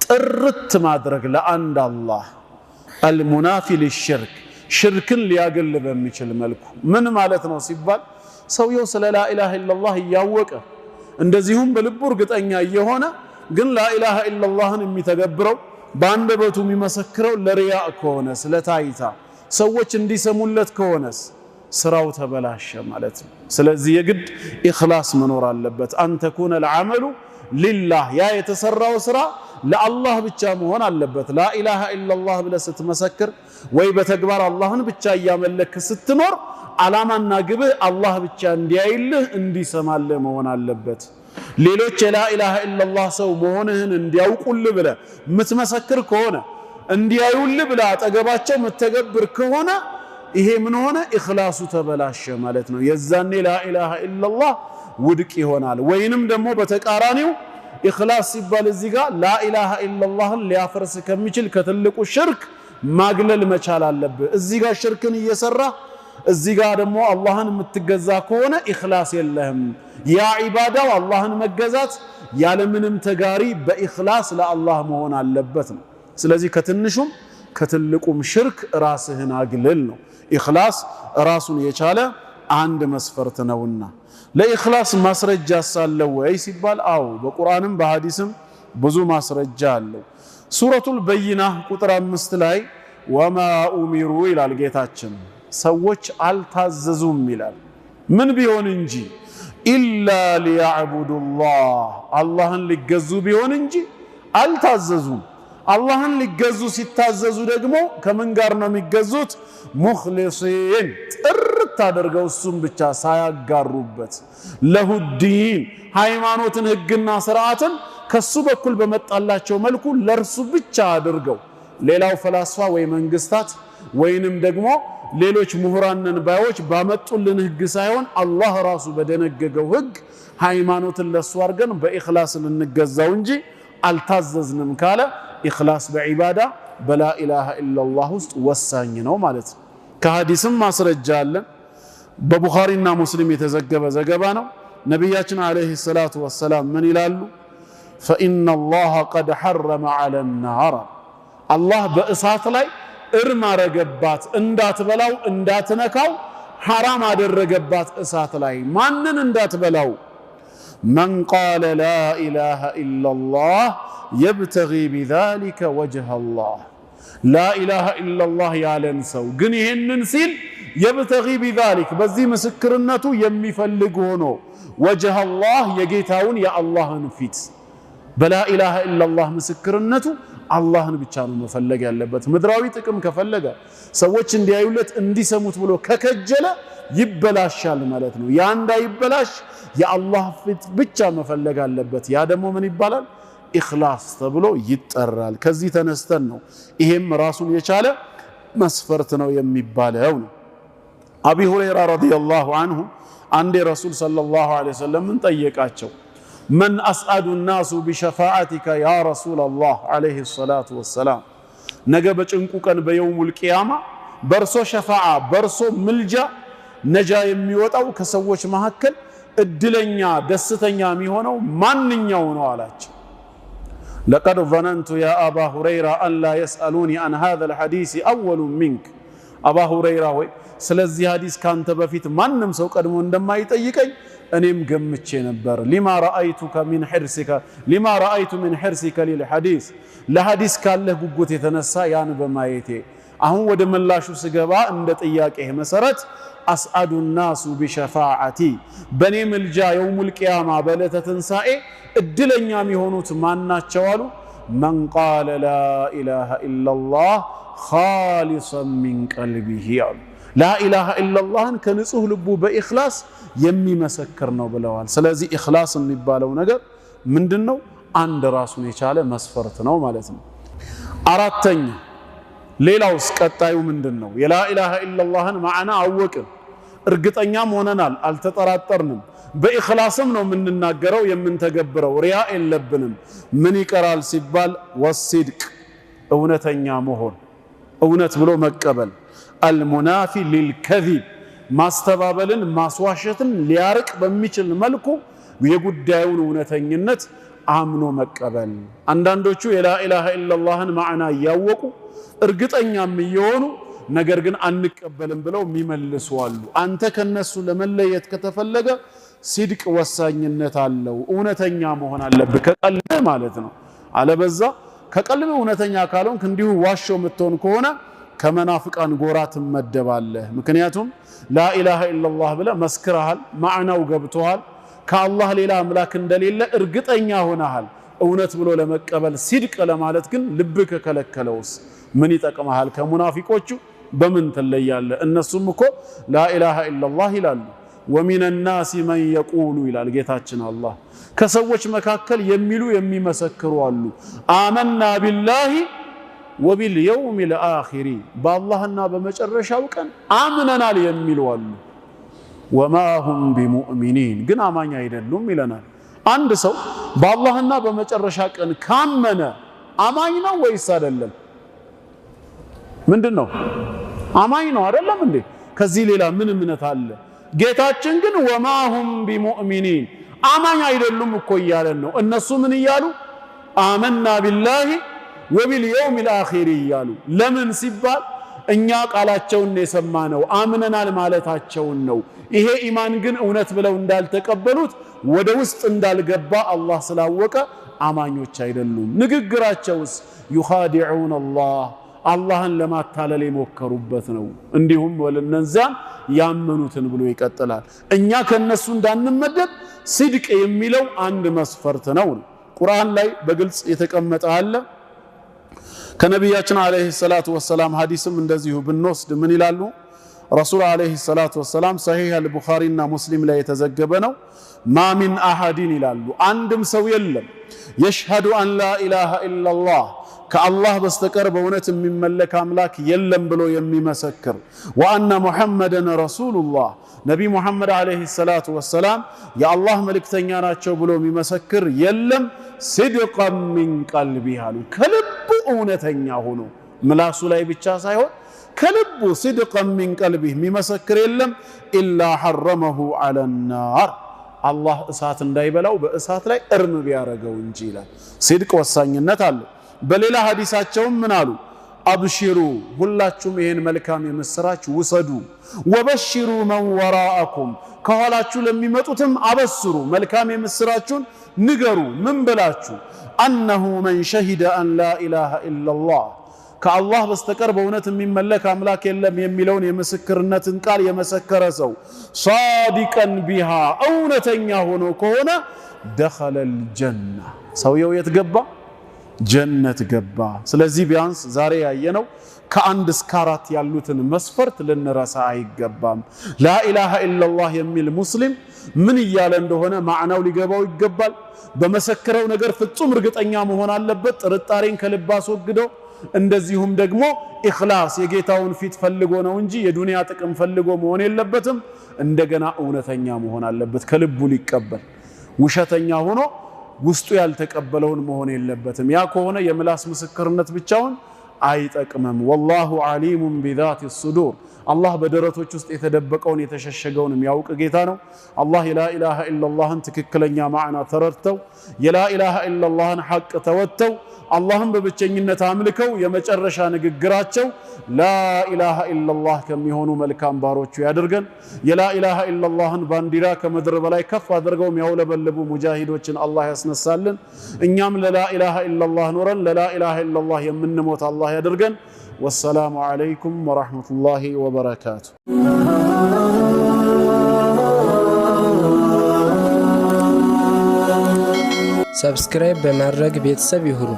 ጥርት ማድረግ ለአንድ አላህ፣ አልሙናፊ ሊሽርክ ሽርክን ሊያገል በሚችል መልኩ። ምን ማለት ነው ሲባል ሰውየው ስለ ላ ኢላሃ ኢላላህ እያወቀ እንደዚሁም በልቡ እርግጠኛ እየሆነ ግን ላ ኢላሃ ኢላላህን የሚተገብረው በአንደበቱ የሚመሰክረው ለሪያእ ከሆነ ስለታይታ ሰዎች እንዲሰሙለት ከሆነስ ስራው ተበላሸ ማለት ነው። ስለዚህ የግድ ኢኽላስ መኖር አለበት። አንተኩነ ልዓመሉ ሊላህ ያ የተሰራው ስራ ለአላህ ብቻ መሆን አለበት። ላ ኢላሃ ኢላላህ ብለህ ስትመሰክር ወይ በተግባር አላህን ብቻ እያመለክ ስትኖር ዓላማና ግብህ አላህ ብቻ እንዲያይልህ እንዲሰማልህ መሆን አለበት። ሌሎች የላ ኢላሃ ኢላላህ ሰው መሆንህን እንዲያውቁልህ ብለህ የምትመሰክር ከሆነ እንዲያዩልህ ብለህ አጠገባቸው የምትተገብር ከሆነ ይሄ ምን ሆነ? ኢኽላሱ ተበላሸ ማለት ነው። የዛኔ ላ ኢላሃ ኢላላህ ውድቅ ይሆናል። ወይንም ደግሞ በተቃራኒው ኢኽላስ ሲባል እዚህ ጋር ላ ኢላሃ ኢላላህን ሊያፈርስ ከሚችል ከትልቁ ሽርክ ማግለል መቻል አለብህ። እዚህ ጋር ሽርክን እየሰራ እዚህ ጋር ደግሞ አላህን የምትገዛ ከሆነ ኢኽላስ የለህም። ያ ዒባዳው አላህን መገዛት ያለምንም ተጋሪ በኢኽላስ ለአላህ መሆን አለበት ነው። ስለዚህ ከትንሹም ከትልቁም ሽርክ ራስህን አግልል ነው። ኢኽላስ ራሱን የቻለ አንድ መስፈርት ነውና ለኢኽላስ ማስረጃ ሳለው ወይ ሲባል አው በቁርአንም በሐዲስም ብዙ ማስረጃ አለው። ሱረቱል በይና ቁጥር 5 ላይ ወማ ኡሚሩ ይላል ጌታችን። ሰዎች አልታዘዙም ይላል። ምን ቢሆን እንጂ ኢላ ሊያዕቡዱላህ አላህን ሊገዙ ቢሆን እንጂ አልታዘዙም። አላህን ሊገዙ ሲታዘዙ ደግሞ ከምን ጋር ነው የሚገዙት? ሙኽሊሲን ጥርት አድርገው እሱም ብቻ ሳያጋሩበት፣ ለሁዲን ሃይማኖትን ህግና ስርዓትን ከሱ በኩል በመጣላቸው መልኩ ለርሱ ብቻ አድርገው ሌላው ፈላስፋ ወይ መንግስታት ወይንም ደግሞ ሌሎች ምሁራንን ባዮች ባመጡልን ህግ ሳይሆን አላህ ራሱ በደነገገው ህግ ሃይማኖትን ለሱ አድርገን በኢኽላስ ልንገዛው እንጂ አልታዘዝንም ካለ ኢኽላስ በዒባዳ በላ ኢላሃ ኢላላህ ውስጥ ወሳኝ ነው ማለት ነው። ከሐዲስም ማስረጃ አለን። በቡኻሪና ሙስሊም የተዘገበ ዘገባ ነው። ነቢያችን አለይሂ ሰላቱ ወሰላም ምን ይላሉ? ፈኢነ አላህ ቀድ ሐረመ ዐለ ናር አላህ በእሳት ላይ እርም አረገባት፣ እንዳትበላው እንዳትነካው ሐራም አደረገባት እሳት ላይ። ማንን እንዳትበላው? መን ቃለ ላ ኢላሃ ኢላላህ የብተጊ ቢዛሊከ ወጅሀ አላህ ላ ኢላሃ ኢላላህ ያለን ሰው ግን ይህንን ሲል የብተጊ ቢዛሊክ በዚህ ምስክርነቱ የሚፈልግ ሆኖ ወጅሀ አላህ የጌታውን የአላህን ፊት በላ ኢላሃ ኢላላህ ምስክርነቱ አላህን ብቻ ነው መፈለግ ያለበት። ምድራዊ ጥቅም ከፈለገ ሰዎች እንዲያዩለት እንዲሰሙት ብሎ ከከጀለ ይበላሻል ማለት ነው። ያ እንዳይበላሽ የአላህ ፊት ብቻ መፈለግ አለበት። ያ ደግሞ ምን ይባላል? ኢኽላስ ተብሎ ይጠራል። ከዚህ ተነስተን ነው ይሄም ራሱን የቻለ መስፈርት ነው የሚባለው ነው። አቢ ሁረይራ ረዲየላሁ ዐንሁ አንዴ ረሱል ሰለላሁ ዐለይሂ ወሰለም ጠየቃቸው። መን አስዓዱ ናሱ ቢሸፋዓቲከ ያ ረሱለላህ ዐለይሂ ሰላቱ ወሰላም፣ ነገ በጭንቁ ቀን በየውሙል ቂያማ በርሶ ሸፋዓ በርሶ ምልጃ ነጃ የሚወጣው ከሰዎች መካከል እድለኛ ደስተኛ የሚሆነው ማንኛው ነው አላቸው። ለቀድ ظነንቱ ያ አባ ሁረይራ አን ላ የስአሉኒ አን ሃዛል ሐዲስ አወሉ ሚንክ። አባ ሁረይራ ወይ ስለዚህ ሐዲስ ካንተ በፊት ማንም ሰው ቀድሞ እንደማይጠይቀኝ እኔም ገምቼ ነበር ሊማ ረአይቱ ሚን ሒርሲከ ሊልሐዲስ ለሐዲስ ካለህ ጉጉት የተነሳ ያን በማየቴ አሁን ወደ ምላሹ ስገባ እንደ ጥያቄህ መሰረት አስአዱ ናሱ ቢሸፋዓቲ በኔ ምልጃ የውሙል ቂያማ በዕለተ ትንሣኤ እድለኛ የሚሆኑት ማናቸው አሉ መን ቃለ ላ ኢላሃ ኢላላህ ኻሊሰን ሚን ቀልቢሂ አሉ ላ ኢላሃ ኢላላህን ከንጹህ ልቡ በኢኽላስ የሚመሰክር ነው ብለዋል። ስለዚህ ኢኽላስ የሚባለው ነገር ምንድነው? አንድ ራሱን የቻለ መስፈርት ነው ማለት ነው። አራተኛ ሌላውስ ቀጣዩ ምንድነው? የላ ኢላሃ ኢላላህን ማዕና አወቅን፣ እርግጠኛም ሆነናል፣ አልተጠራጠርንም። በኢኽላስም ነው የምንናገረው የምንተገብረው፣ ሪያ የለብንም። ምን ይቀራል ሲባል ወሲድቅ እውነተኛ መሆን፣ እውነት ብሎ መቀበል። አልሙናፊ ሊልከዚብ ማስተባበልን ማስዋሸትን ሊያርቅ በሚችል መልኩ የጉዳዩን እውነተኝነት አምኖ መቀበል። አንዳንዶቹ የላ ኢላሃ ኢላላህን ማዕና እያወቁ እርግጠኛም እየሆኑ ነገር ግን አንቀበልም ብለው የሚመልሱ አሉ። አንተ ከነሱ ለመለየት ከተፈለገ ሲድቅ ወሳኝነት አለው። እውነተኛ መሆን አለብህ ከቀልብ ማለት ነው። አለበዛ ከቀልብ እውነተኛ ካልሆንክ እንዲሁ ዋሾ የምትሆን ከሆነ ከመናፍቃን ጎራ ትመደባለህ። ምክንያቱም ላኢላሃ ኢላላህ ብለህ መስክረሃል፣ ማዕናው ገብቶሃል፣ ከአላህ ሌላ አምላክ እንደሌለ እርግጠኛ ሆነሃል። እውነት ብሎ ለመቀበል ሲድቅ ለማለት ግን ልብ ከከለከለውስ ምን ይጠቅመሃል? ከሙናፊቆቹ በምን ትለያለህ? እነሱም እኮ ላኢላሃ ኢላላህ ይላሉ። ወሚነ ናሲ መን የቁሉ ይላል ጌታችን አላህ። ከሰዎች መካከል የሚሉ የሚመሰክሩ አሉ። አመና ቢላሂ ወቢልየውሚል አኺሪ በአላህና በመጨረሻው ቀን አምነናል የሚሉ አሉ። ወማ ሁም ቢሙእሚኒን ግን አማኝ አይደሉም ይለናል። አንድ ሰው በአላህና በመጨረሻ ቀን ካመነ አማኝ ነው ወይስ አይደለም? ምንድነው? አማኝ ነው አይደለም እንዴ? ከዚህ ሌላ ምን እምነት አለ? ጌታችን ግን ወማ ሁም ቢሙእሚኒን አማኝ አይደሉም እኮ እያለን ነው። እነሱ ምን እያሉ? አመና ቢላሂ ወቢልየውሚል አኺሪ እያሉ። ለምን ሲባል እኛ ቃላቸውን የሰማነው አምነናል ማለታቸውን ነው። ይሄ ኢማን ግን እውነት ብለው እንዳልተቀበሉት ወደ ውስጥ እንዳልገባ አላህ ስላወቀ አማኞች አይደሉም። ንግግራቸውስ ዩኻዲዑን አላህን ለማታለል የሞከሩበት ነው። እንዲሁም ወለነዛን ያመኑትን ብሎ ይቀጥላል። እኛ ከነሱ እንዳንመደብ ሲድቅ የሚለው አንድ መስፈርት ነው። ቁርአን ላይ በግልጽ የተቀመጠ አለ። ከነቢያችን አለይሂ ሰላቱ ወሰላም ሐዲስም እንደዚሁ ብንወስድ ምን ይላሉ? ረሱል አለይሂ ሰላቱ ወሰላም ሰሂህ አልቡኻሪና ሙስሊም ላይ የተዘገበ ነው። ማ ሚን አሐድን ይላሉ አንድም ሰው የለም የሽሀዱ አን ላ ኢላሃ ኢላላህ ከአላህ በስተቀር በእውነት የሚመለክ አምላክ የለም ብሎ የሚመሰክር ወአነ ሙሐመደን ረሱሉላህ ነቢ ሙሐመድ አለይሂ ሰላቱ ወሰላም የአላህ መልእክተኛ ናቸው ብሎ የሚመሰክር የለም ሲድቀን ሚን ቀልቢህ አሉ። ከልቡ እውነተኛ ሆኖ ምላሱ ላይ ብቻ ሳይሆን ከልቡ ሲድቀን ሚን ቀልቢህ የሚመሰክር የለም ኢላ ሐረመሁ ዐለ ናር አላህ እሳት እንዳይበላው በእሳት ላይ እርም ቢያረገው እንጂ ይላል። ሲድቅ ወሳኝነት አለው። በሌላ ሐዲሳቸውም ምን አሉ? አብሽሩ ሁላችሁም ይሄን መልካም የምስራች ውሰዱ፣ ወበሽሩ መን ወራአኩም ከኋላችሁ ለሚመጡትም አበስሩ፣ መልካም የምስራችሁን ንገሩ። ምን ብላችሁ? አነሁ መን ሸሂደ አን ላ ኢላሃ ኢላላህ ከአላህ በስተቀር በእውነት የሚመለክ አምላክ የለም የሚለውን የምስክርነትን ቃል የመሰከረ ሰው ሷዲቀን ቢሃ እውነተኛ ሆኖ ከሆነ ደኸለል ጀና ሰውየው የት ገባ? ጀነት ገባ። ስለዚህ ቢያንስ ዛሬ ያየነው ከአንድ እስከ አራት ያሉትን መስፈርት ልንረሳ አይገባም። ላኢላሃ ኢላላህ የሚል ሙስሊም ምን እያለ እንደሆነ ማዕናው ሊገባው ይገባል። በመሰከረው ነገር ፍጹም እርግጠኛ መሆን አለበት፣ ጥርጣሬን ከልብ አስወግዶ። እንደዚሁም ደግሞ ኢኽላስ የጌታውን ፊት ፈልጎ ነው እንጂ የዱንያ ጥቅም ፈልጎ መሆን የለበትም። እንደገና እውነተኛ መሆን አለበት፣ ከልቡ ሊቀበል። ውሸተኛ ሆኖ ውስጡ ያልተቀበለውን መሆን የለበትም። ያ ከሆነ የምላስ ምስክርነት ብቻውን አይጠቅምም። ወላሁ ዓሊሙን ቢዛቲ ሱዱር አላህ በደረቶች ውስጥ የተደበቀውን የተሸሸገውን የሚያውቅ ጌታ ነው። አላህ የላኢላሃ ኢላላህን ትክክለኛ ማዕና ተረድተው የላኢላሃ ኢላላህን ሐቅ ተወጥተው አላህን በብቸኝነት አምልከው የመጨረሻ ንግግራቸው ላኢላሃ ኢላላህ ከሚሆኑ መልካም ባሮቹ ያድርገን። የላኢላሃ ኢላላህን ባንዲራ ከምድር በላይ ከፍ አድርገው የሚያውለበልቡ ሙጃሂዶችን አላህ ያስነሳልን። እኛም ለላኢላሃ ኢላላህ ኖረን ለላኢላሃ ኢላላህ የምንሞት አላህ ያድርገን። والسلام عليكم ورحمة الله وبركاته. ሰብስክራይብ በማድረግ ቤተሰብ ይሁኑ።